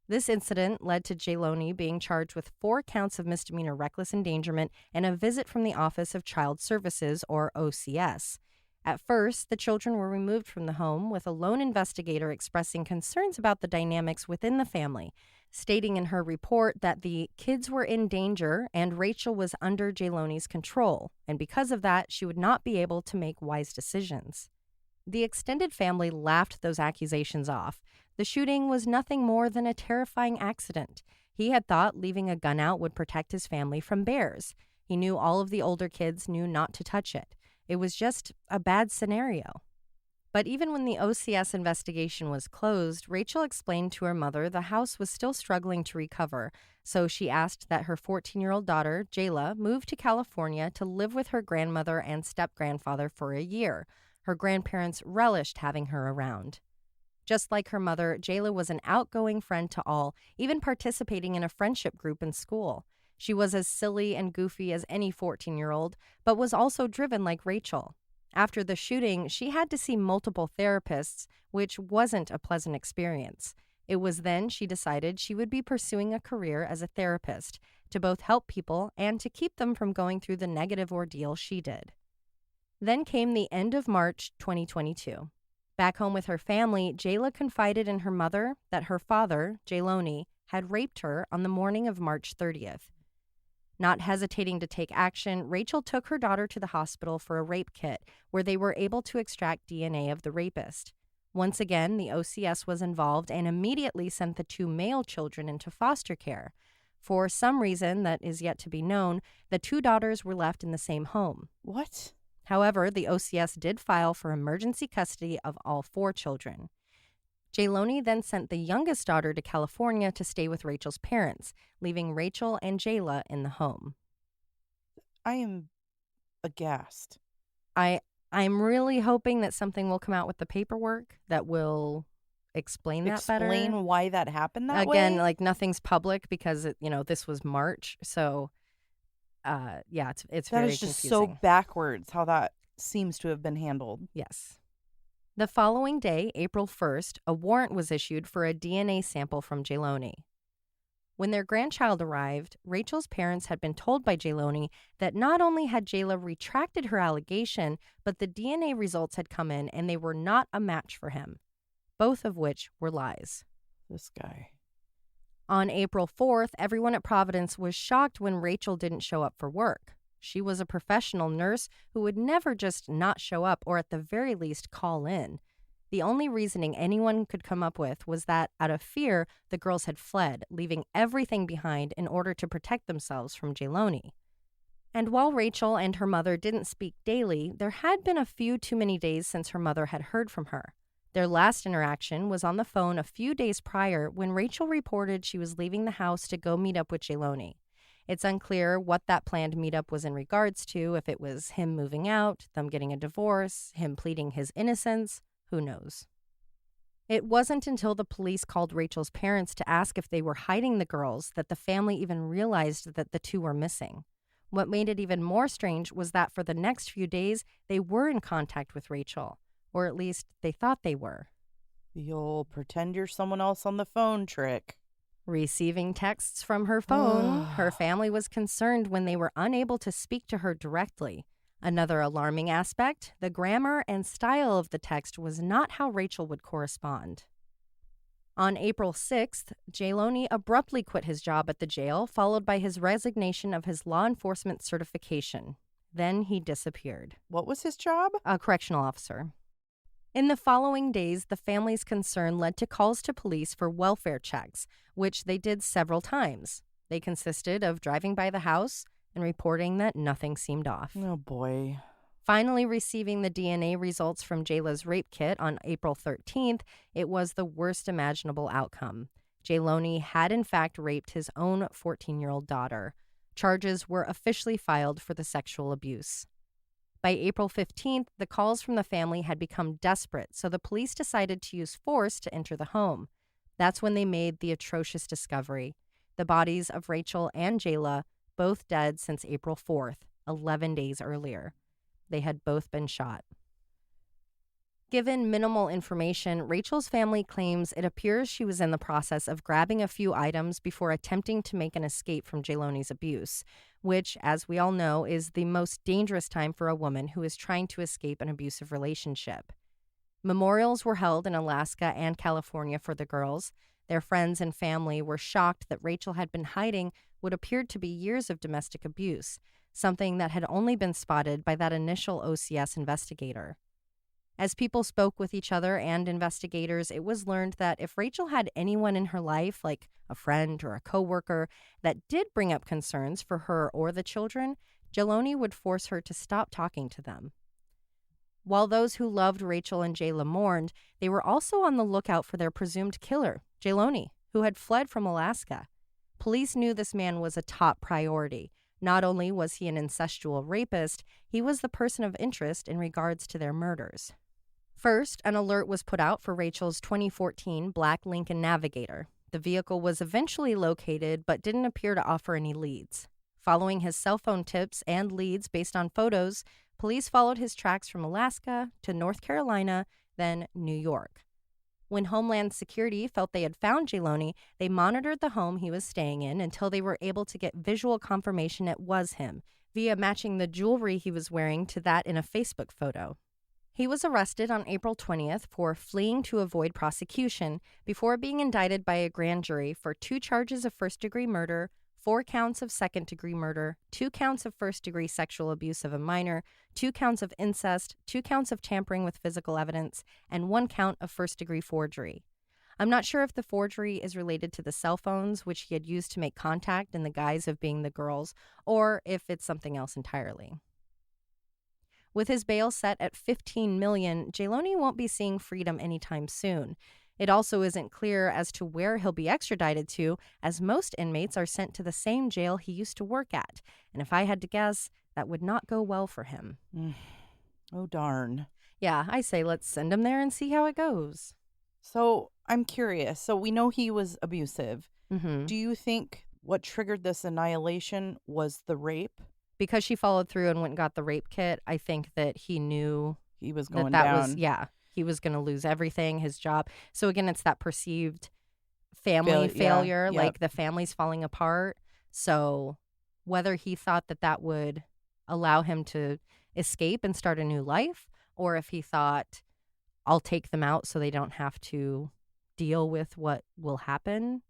This incident led to Jaylay being charged with 4 counts of misdemeanor reckless endangerment and a visit from the Office of Child Services, or OCS. At first, the children were removed from the home, with a lone investigator expressing concerns about the dynamics within the family, stating in her report that the kids were in danger and Raechyl was under Jaylay's control, and because of that, she would not be able to make wise decisions. The extended family laughed those accusations off. The shooting was nothing more than a terrifying accident. He had thought leaving a gun out would protect his family from bears. He knew all of the older kids knew not to touch it. It was just a bad scenario. But even when the OCS investigation was closed, Raechyl explained to her mother the house was still struggling to recover, so she asked that her 14-year-old daughter, Jaylay, move to California to live with her grandmother and step-grandfather for a year. Her grandparents relished having her around. Just like her mother, Jaylay was an outgoing friend to all, even participating in a friendship group in school. She was as silly and goofy as any 14-year-old, but was also driven like Raechyl. After the shooting, she had to see multiple therapists, which wasn't a pleasant experience. It was then she decided she would be pursuing a career as a therapist to both help people and to keep them from going through the negative ordeal she did. Then came the end of March 2022. Back home with her family, Jaylay confided in her mother that her father, Jaylony, had raped her on the morning of March 30th. Not hesitating to take action, Raechyl took her daughter to the hospital for a rape kit, where they were able to extract DNA of the rapist. Once again, the OCS was involved and immediately sent the 2 male children into foster care. For some reason that is yet to be known, the 2 daughters were left in the same home. What? However, the OCS did file for emergency custody of all 4 children. Jaylony then sent the youngest daughter to California to stay with Raechyl's parents, leaving Raechyl and Jaylay in the home. I am aghast. I'm really hoping that something will come out with the paperwork that will explain that better. Explain why that happened that way? Again, like nothing's public because this was March, so it's that very is just confusing. so backwards how that seems to have been handled. Yes. The following day, April 1st, a warrant was issued for a DNA sample from Jaylony. When their grandchild arrived, Raechyl's parents had been told by Jaylony that not only had Jaylay retracted her allegation, but the DNA results had come in and they were not a match for him, both of which were lies. This guy. On April 4th, everyone at Providence was shocked when Raechyl didn't show up for work. She was a professional nurse who would never just not show up or at the very least call in. The only reasoning anyone could come up with was that, out of fear, the girls had fled, leaving everything behind in order to protect themselves from Jaylony. And while Raechyl and her mother didn't speak daily, there had been a few too many days since her mother had heard from her. Their last interaction was on the phone a few days prior when Raechyl reported she was leaving the house to go meet up with Jaylony. It's unclear what that planned meetup was in regards to, if it was him moving out, them getting a divorce, him pleading his innocence, who knows. It wasn't until the police called Raechyl's parents to ask if they were hiding the girls that the family even realized that the 2 were missing. What made it even more strange was that for the next few days, they were in contact with Raechyl, or at least they thought they were. The old pretend you're someone else on the phone trick. Receiving texts from her phone, her family was concerned when they were unable to speak to her directly. Another alarming aspect, the grammar and style of the text was not how Raechyl would correspond. On April 6th, Jaylony abruptly quit his job at the jail, followed by his resignation of his law enforcement certification. Then he disappeared. What was his job? A correctional officer. In the following days, the family's concern led to calls to police for welfare checks, which they did several times. They consisted of driving by the house and reporting that nothing seemed off. Oh, boy. Finally receiving the DNA results from Jaylay's rape kit on April 13th, it was the worst imaginable outcome. Jaylony had in fact raped his own 14-year-old daughter. Charges were officially filed for the sexual abuse. By April 15th, the calls from the family had become desperate, so the police decided to use force to enter the home. That's when they made the atrocious discovery. The bodies of Raechyl and Jaylay, both dead since April 4th, 11 days earlier. They had both been shot. Given minimal information, Raechyl's family claims it appears she was in the process of grabbing a few items before attempting to make an escape from Jaylony's abuse, which, as we all know, is the most dangerous time for a woman who is trying to escape an abusive relationship. Memorials were held in Alaska and California for the girls. Their friends and family were shocked that Raechyl had been hiding what appeared to be years of domestic abuse, something that had only been spotted by that initial OCS investigator. As people spoke with each other and investigators, it was learned that if Raechyl had anyone in her life, like a friend or a coworker, that did bring up concerns for her or the children, Jaylony would force her to stop talking to them. While those who loved Raechyl and Jaylay mourned, they were also on the lookout for their presumed killer, Jaylony, who had fled from Alaska. Police knew this man was a top priority. Not only was he an incestual rapist, he was the person of interest in regards to their murders. First, an alert was put out for Raechyl's 2014 black Lincoln Navigator. The vehicle was eventually located but didn't appear to offer any leads. Following his cell phone tips and leads based on photos, police followed his tracks from Alaska to North Carolina, then New York. When Homeland Security felt they had found Jaylay, they monitored the home he was staying in until they were able to get visual confirmation it was him, via matching the jewelry he was wearing to that in a Facebook photo. He was arrested on April 20th for fleeing to avoid prosecution before being indicted by a grand jury for 2 charges of first-degree murder, 4 counts of second-degree murder, 2 counts of first-degree sexual abuse of a minor, 2 counts of incest, 2 counts of tampering with physical evidence, and 1 count of first-degree forgery. I'm not sure if the forgery is related to the cell phones which he had used to make contact in the guise of being the girls, or if it's something else entirely. With his bail set at $15 million, Jaylay won't be seeing freedom anytime soon. It also isn't clear as to where he'll be extradited to, as most inmates are sent to the same jail he used to work at. And if I had to guess, that would not go well for him. Oh, darn. Yeah, I say let's send him there and see how it goes. So I'm curious. So we know he was abusive. Mm-hmm. Do you think what triggered this annihilation was the rape? Because she followed through and went and got the rape kit, I think that he knew He was going that down. was, he was going to lose everything, his job. So again, it's that perceived family failure, yeah, like the family's falling apart. So whether he thought that that would allow him to escape and start a new life, or if he thought, I'll take them out so they don't have to deal with what will happen.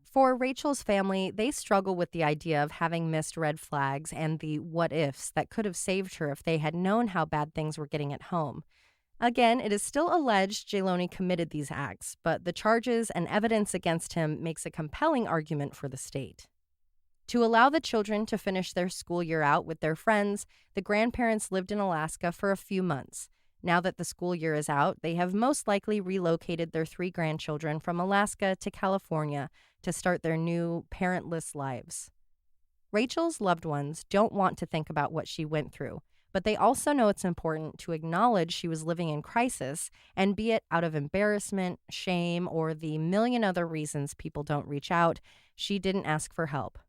For Raechyl's family, they struggle with the idea of having missed red flags and the what-ifs that could have saved her if they had known how bad things were getting at home. Again, it is still alleged Jaylay committed these acts, but the charges and evidence against him makes a compelling argument for the state. To allow the children to finish their school year out with their friends, the grandparents lived in Alaska for a few months. Now that the school year is out, they have most likely relocated their 3 grandchildren from Alaska to California to start their new parentless lives. Raechyl's loved ones don't want to think about what she went through, but they also know it's important to acknowledge she was living in crisis, and be it out of embarrassment, shame, or the million other reasons people don't reach out, she didn't ask for help.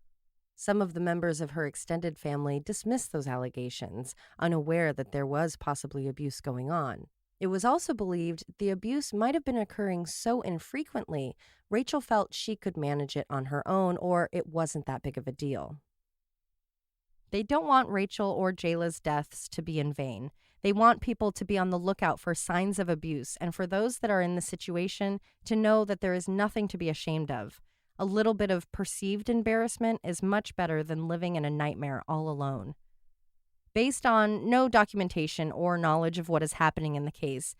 Some of the members of her extended family dismissed those allegations, unaware that there was possibly abuse going on. It was also believed the abuse might have been occurring so infrequently, Raechyl felt she could manage it on her own, or it wasn't that big of a deal. They don't want Raechyl or Jaylay's deaths to be in vain. They want people to be on the lookout for signs of abuse, and for those that are in the situation to know that there is nothing to be ashamed of. A little bit of perceived embarrassment is much better than living in a nightmare all alone. Based on no documentation or knowledge of what is happening in the case,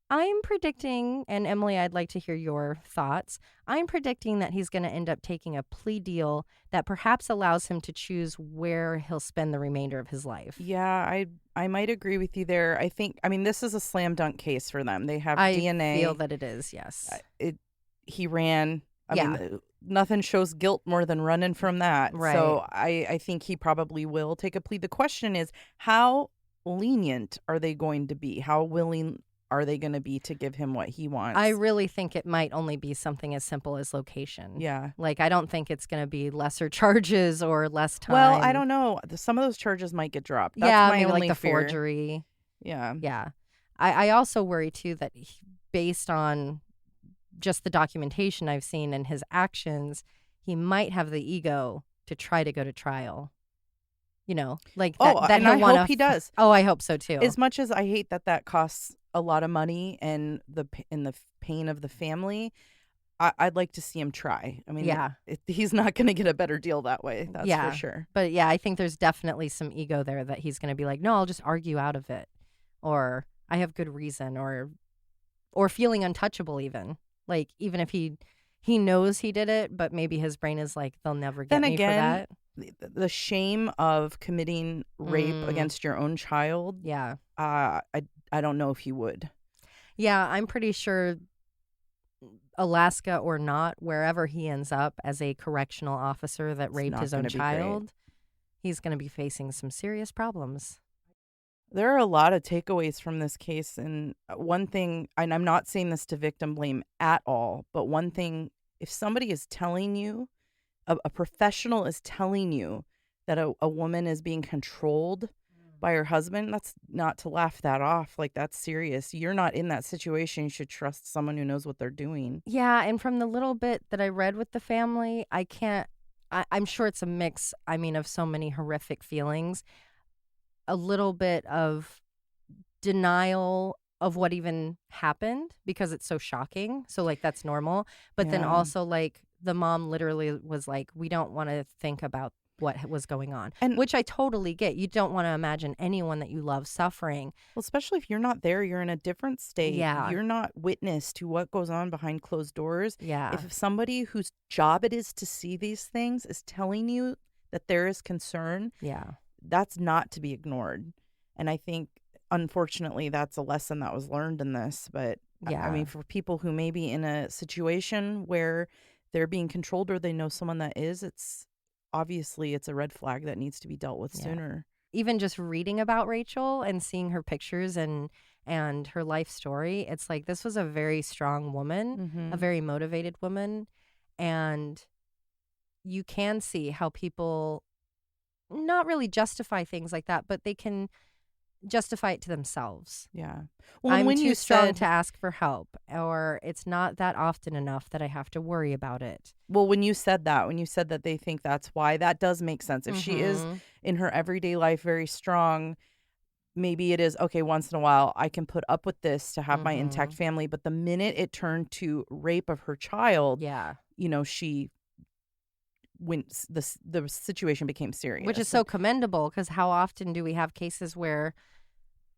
I'm predicting, and Emily, I'd like to hear your thoughts, I'm predicting that he's going to end up taking a plea deal that perhaps allows him to choose where he'll spend the remainder of his life. Yeah, I might agree with you there. I mean, this is a slam dunk case for them. They have DNA. I feel that it is, yes. He ran. I Yeah. mean, nothing shows guilt more than running from that. Right. So I think he probably will take a plea. The question is, how lenient are they going to be? How willing are they going to be to give him what he wants? I really think it might only be something as simple as location. Yeah. Like, I don't think it's going to be lesser charges or less time. Well, I don't know. Some of those charges might get dropped. That's yeah, my maybe only like the fear. forgery. Yeah. Yeah. I also worry, too, that based on just the documentation I've seen and his actions, he might have the ego to try to go to trial. You know, like that. Oh, that and he'll I wanna hope he does. Oh, I hope so, too. As much as I hate that costs a lot of money and the pain of the family, I'd like to see him try. I mean, yeah. He's not going to get a better deal that way. That's for sure. But yeah, I think there's definitely some ego there that he's going to be like, no, I'll just argue out of it. Or I have good reason, or feeling untouchable even. Like, even if he knows he did it, but maybe his brain is like, they'll never get me for that. The shame of committing rape against your own child. Yeah. I don't know if he would. Yeah, I'm pretty sure Alaska or not, wherever he ends up as a correctional officer that raped not his own gonna be great. child, he's going to be facing some serious problems. There are a lot of takeaways from this case. And one thing, and I'm not saying this to victim blame at all, but one thing, if somebody is telling you, a professional is telling you that a woman is being controlled by her husband, that's not to laugh that off. Like, that's serious. You're not in that situation. You should trust someone who knows what they're doing. Yeah, and from the little bit that I read with the family, I'm sure it's a mix, of so many horrific feelings. A little bit of denial of what even happened because it's so shocking. So, like, that's normal. But then Yeah. also, like, the mom literally was like, we don't want to think about what was going on, And- which I totally get. You don't want to imagine anyone that you love suffering. Well, especially if you're not there, you're in a different state. Yeah. You're not witness to what goes on behind closed doors. Yeah. If somebody whose job it is to see these things is telling you that there is concern, Yeah. that's not to be ignored. And I think, unfortunately, that's a lesson that was learned in this. But Yeah. for people who may be in a situation where they're being controlled or they know someone that is, it's a red flag that needs to be dealt with Yeah. sooner. Even just reading about Raechyl and seeing her pictures and her life story, it's like this was a very strong woman, Mhm. a very motivated woman, and you can see how people not really justify things like that, but they can justify it to themselves. Yeah. I'm when too you strong said, to ask for help, or it's not that often enough that I have to worry about it. when you said that they think that's why, that does make sense. If she is Mhm. in her everyday life very strong, maybe it is, okay, once in a while I can put up with this to have my intact Mhm. family. But the minute it turned to rape of her child, Yeah. she the situation became serious. Which is so commendable, because how often do we have cases where,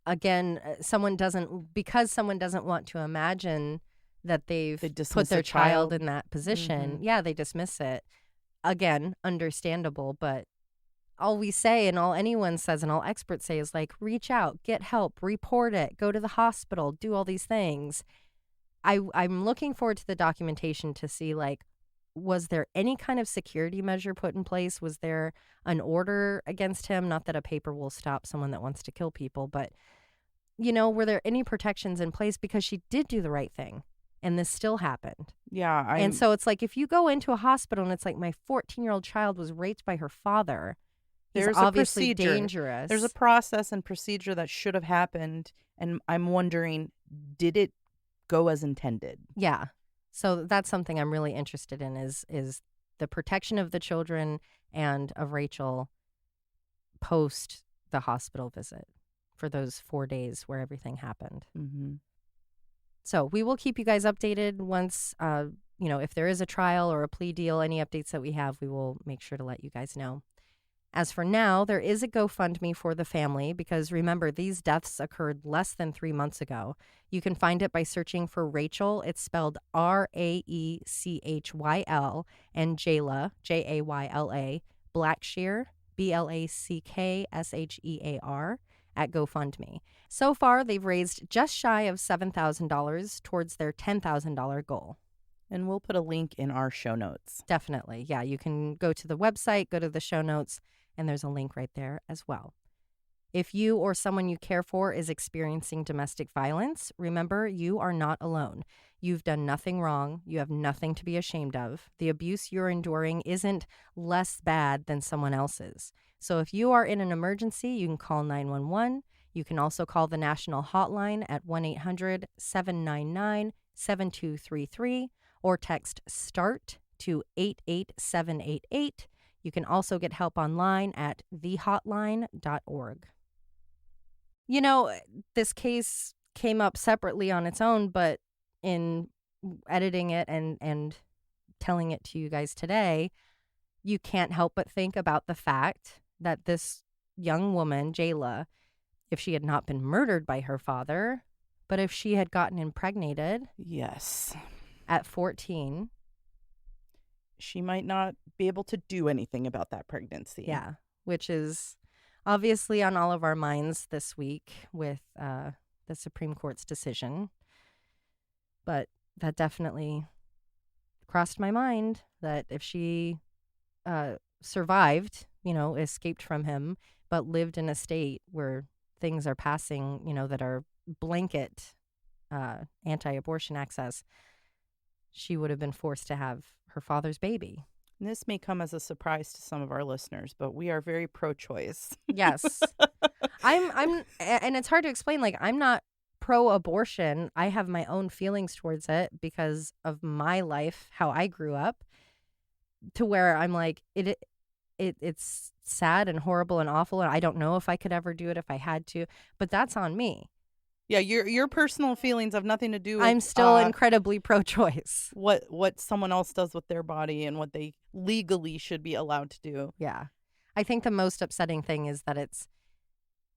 again, someone doesn't want to imagine that they've They dismiss put their a child child. in that position. Mhm. Yeah, they dismiss it. Again, understandable, but all we say and all anyone says and all experts say is like, reach out, get help, report it, go to the hospital, do all these things. I'm looking forward to the documentation to see, like, was there any kind of security measure put in place? Was there an order against him? Not that a paper will stop someone that wants to kill people, but, were there any protections in place? Because she did do the right thing, and this still happened. Yeah. And so it's like, if you go into a hospital and it's like, my 14-year-old child was raped by her father, he's There's a obviously procedure. dangerous. There's a process and procedure that should have happened. And I'm wondering, did it go as intended? Yeah. So that's something I'm really interested in is the protection of the children and of Raechyl post the hospital visit for those 4 days where everything happened. Mm-hmm. So we will keep you guys updated once, if there is a trial or a plea deal, any updates that we have, we will make sure to let you guys know. As for now, there is a GoFundMe for the family because remember, these deaths occurred less than 3 months ago. You can find it by searching for Raechyl. It's spelled Raechyl, and Jaylay, Jayla, Blackshear, Blackshear, at GoFundMe. So far, they've raised just shy of $7,000 towards their $10,000 goal. And we'll put a link in our show notes. Definitely. Yeah, you can go to the website, go to the show notes, and there's a link right there as well. If you or someone you care for is experiencing domestic violence, remember, you are not alone. You've done nothing wrong. You have nothing to be ashamed of. The abuse you're enduring isn't less bad than someone else's. So if you are in an emergency, you can call 911. You can also call the national hotline at 1-800-799-7233 or text START to 88788. You can also get help online at thehotline.org. This case came up separately on its own, but in editing it and telling it to you guys today, you can't help but think about the fact that this young woman, Jaylay, if she had not been murdered by her father, but if she had gotten impregnated. Yes. At 14. She might not be able to do anything about that pregnancy. Yeah, which is obviously on all of our minds this week with the Supreme Court's decision. But that definitely crossed my mind that if she survived, escaped from him, but lived in a state where things are passing, that are blanket anti-abortion access, she would have been forced to have her father's baby. And this may come as a surprise to some of our listeners, but we are very pro-choice. Yes. I'm and it's hard to explain. Like, I'm not pro-abortion. I have my own feelings towards it because of my life, how I grew up, to where I'm like, it's sad and horrible and awful, and I don't know if I could ever do it if I had to, but that's on me. Yeah, your personal feelings have nothing to do with I'm still incredibly pro-choice. What someone else does with their body and what they legally should be allowed to do. Yeah. I think the most upsetting thing is that it's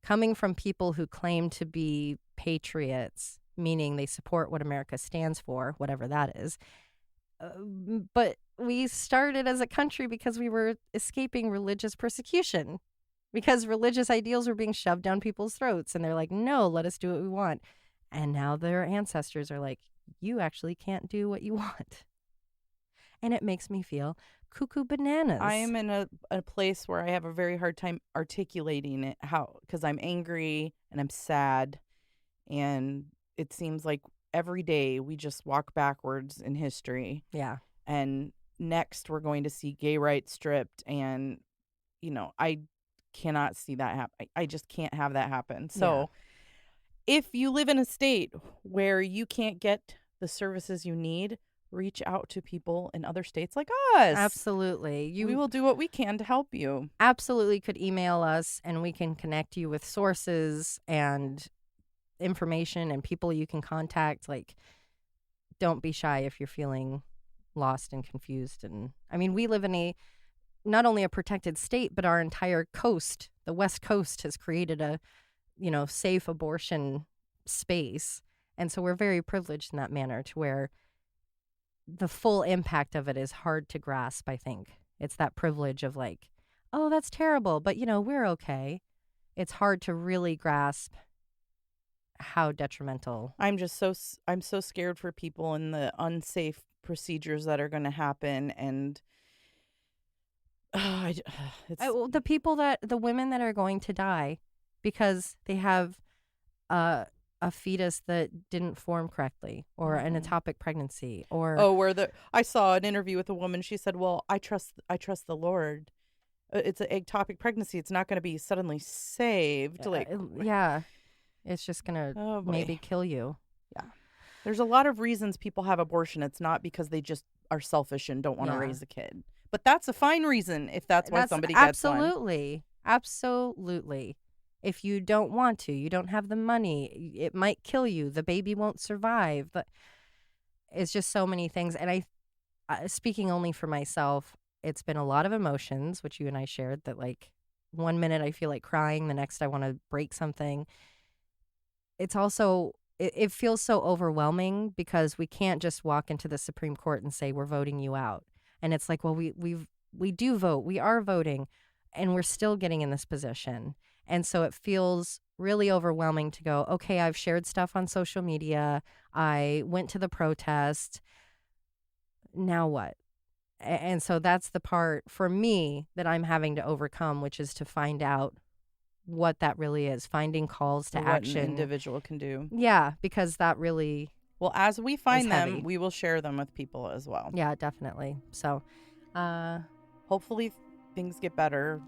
coming from people who claim to be patriots, meaning they support what America stands for, whatever that is. But we started as a country because we were escaping religious persecution, because religious ideals were being shoved down people's throats. And they're like, no, let us do what we want. And now their ancestors are like, you actually can't do what you want. And it makes me feel cuckoo bananas. I am in a place where I have a very hard time articulating it, because I'm angry and I'm sad. And it seems like every day we just walk backwards in history. Yeah. And next we're going to see gay rights stripped. And, I cannot see that happen. I just can't have that happen. So if you live in a state where you can't get the services you need, reach out to people in other states like us. Absolutely. We will do what we can to help you. Absolutely could email us and we can connect you with sources and information and people you can contact. Like, don't be shy if you're feeling lost and confused. And I mean, we live in not only a protected state, but our entire coast, the West Coast, has created a, safe abortion space. And so we're very privileged in that manner, to where the full impact of it is hard to grasp, I think. It's that privilege of like, oh, that's terrible, but, we're okay. It's hard to really grasp how detrimental. I'm so scared for people and the unsafe procedures that are going to happen. And the women that are going to die because they have a fetus that didn't form correctly, or an ectopic pregnancy, or I saw an interview with a woman. She said, well, I trust the Lord. It's an ectopic pregnancy. It's not going to be suddenly saved. It's just going to maybe kill you. Yeah. There's a lot of reasons people have abortion. It's not because they just are selfish and don't want to raise a kid. But that's a fine reason if that's why somebody gets one. Absolutely. If you don't want to, you don't have the money, it might kill you. The baby won't survive. But it's just so many things. And speaking only for myself, it's been a lot of emotions, which you and I shared, that like one minute I feel like crying, the next I want to break something. It's also, it feels so overwhelming because we can't just walk into the Supreme Court and say, we're voting you out. And it's like, well, we do vote. We are voting, and we're still getting in this position. And so it feels really overwhelming to go, okay, I've shared stuff on social media. I went to the protest. Now what? And so that's the part for me that I'm having to overcome, which is to find out what that really is, finding calls to action. What an individual can do. Yeah, because that really... Well, as we find them, heavy. We will share them with people as well. Yeah, definitely. So, hopefully things get better.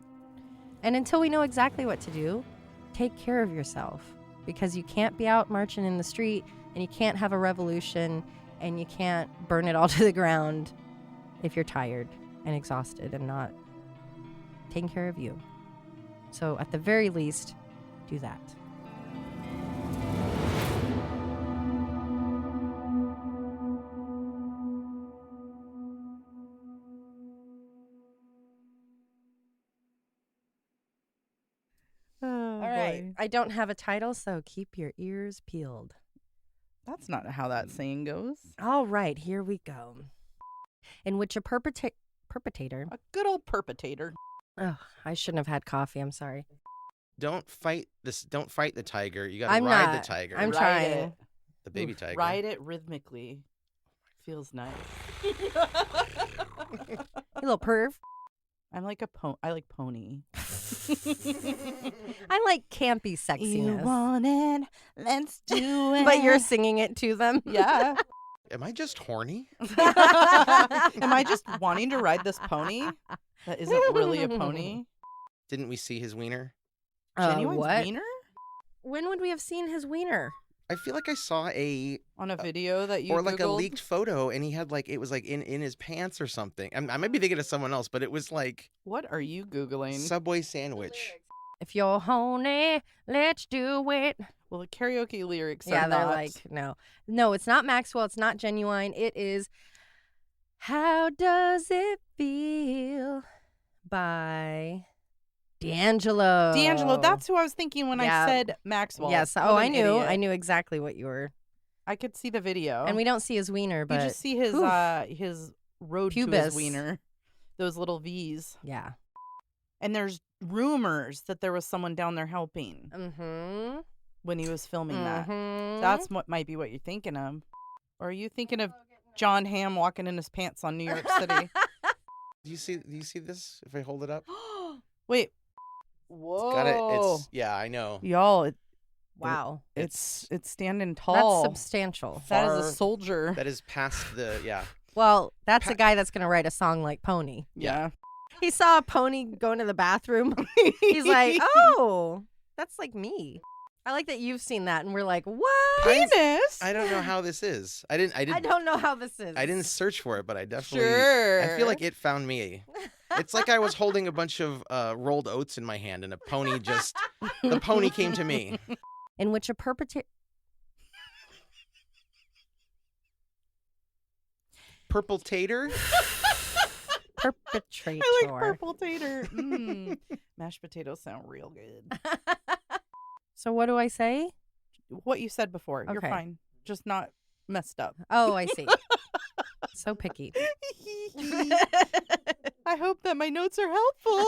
And until we know exactly what to do, take care of yourself, because you can't be out marching in the street, and you can't have a revolution, and you can't burn it all to the ground if you're tired and exhausted and not taking care of you. So at the very least, do that. All right. I don't have a title, so keep your ears peeled. That's not how that saying goes. All right, here we go. In which a perpetrator... A good old perpetrator. Oh, I shouldn't have had coffee. I'm sorry. Don't fight the tiger. You got to ride the tiger. I'm trying. The baby tiger. Ride it rhythmically. Feels nice. You little perv. I like pony. I like campy sexiness. You want it? Let's do it. But you're singing it to them. Yeah. Am I just horny? Am I just wanting to ride this pony that isn't really a pony? Didn't we see his wiener? Genuine's What? wiener? When would we have seen his wiener? I feel like I saw On a video that you or like a Googled? leaked photo, and he had like it was like in his pants or something. I might be thinking of someone else, but it was like What are you Googling? Subway sandwich. If you're horny, let's do it. Well, the karaoke lyrics Yeah, are they're not. like, no, it's not Maxwell. It's not Genuine. It is How Does It Feel by D'Angelo. That's who I was thinking when Yeah. I said Maxwell. Yes. What Oh, an I knew. idiot. I knew exactly what you were. I could see the video. And we don't see his wiener, but you just see his Oof. his road to Pubis. his wiener. Those little V's. yeah. And there's rumors that there was someone down there helping Mm-hmm. when he was filming that. Mhm. That's what might be what you're thinking of. Or are you thinking of John Hamm walking in his pants on New York City? Do you see this? If I hold it up, Wait. Whoa. got it. It's yeah, I know. Y'all, Wow. it's standing That's tall. substantial. That is far- a soldier. That is past the Well, that's a guy that's going to write a song like Pony. Yeah. He saw a pony go into the bathroom. He's like, oh, that's like me. I like that you've seen that, and we're like, what? Penis. I don't know how this is. I I didn't don't know how this is. I didn't search for it, but I definitely Sure. I feel like it found me. It's like I was holding a bunch of rolled oats in my hand, and the pony came to me. In which a perpetrator. Purple tater. Perpetrator. I like purple tater. Mashed potatoes sound real good. So what do I say? What you said before. You're Okay. fine. Just not messed up. Oh, I see. So picky. I hope that my notes are helpful.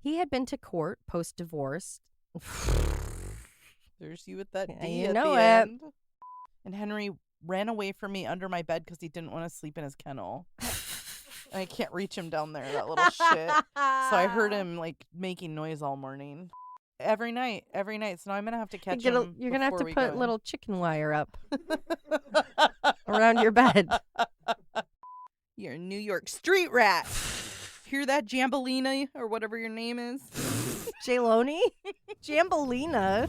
He had been to court post-divorce. There's you with that Yeah, D you at know the it. end. And Henry ran away from me under my bed because he didn't want to sleep in his kennel. And I can't reach him down there, that little shit. So I heard him like making noise all morning. Every night. So now I'm going to have to catch him. You're going to have before to we put go. little chicken wire up around your bed. You're a New York street rat. Hear that, Jambalina, or whatever your name is? Jayloni? Jambalina.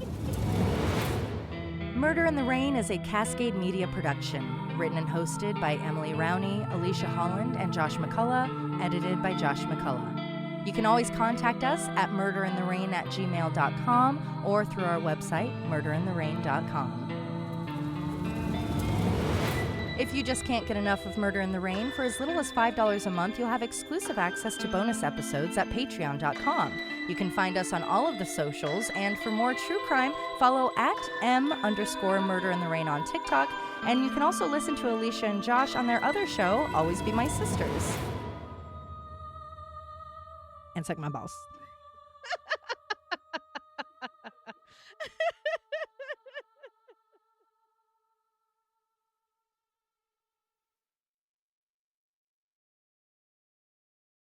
Murder in the Rain is a Cascade Media production. Written and hosted by Emily Rowney, Alicia Holland, and Josh McCullough. Edited by Josh McCullough. You can always contact us at murderintherain@gmail.com or through our website, murderintherain.com. If you just can't get enough of Murder in the Rain, for as little as $5 a month, you'll have exclusive access to bonus episodes at patreon.com. You can find us on all of the socials, and for more true crime, follow at @M_Murder in the Rain on TikTok, and you can also listen to Alicia and Josh on their other show, Always Be My Sisters. And suck my balls.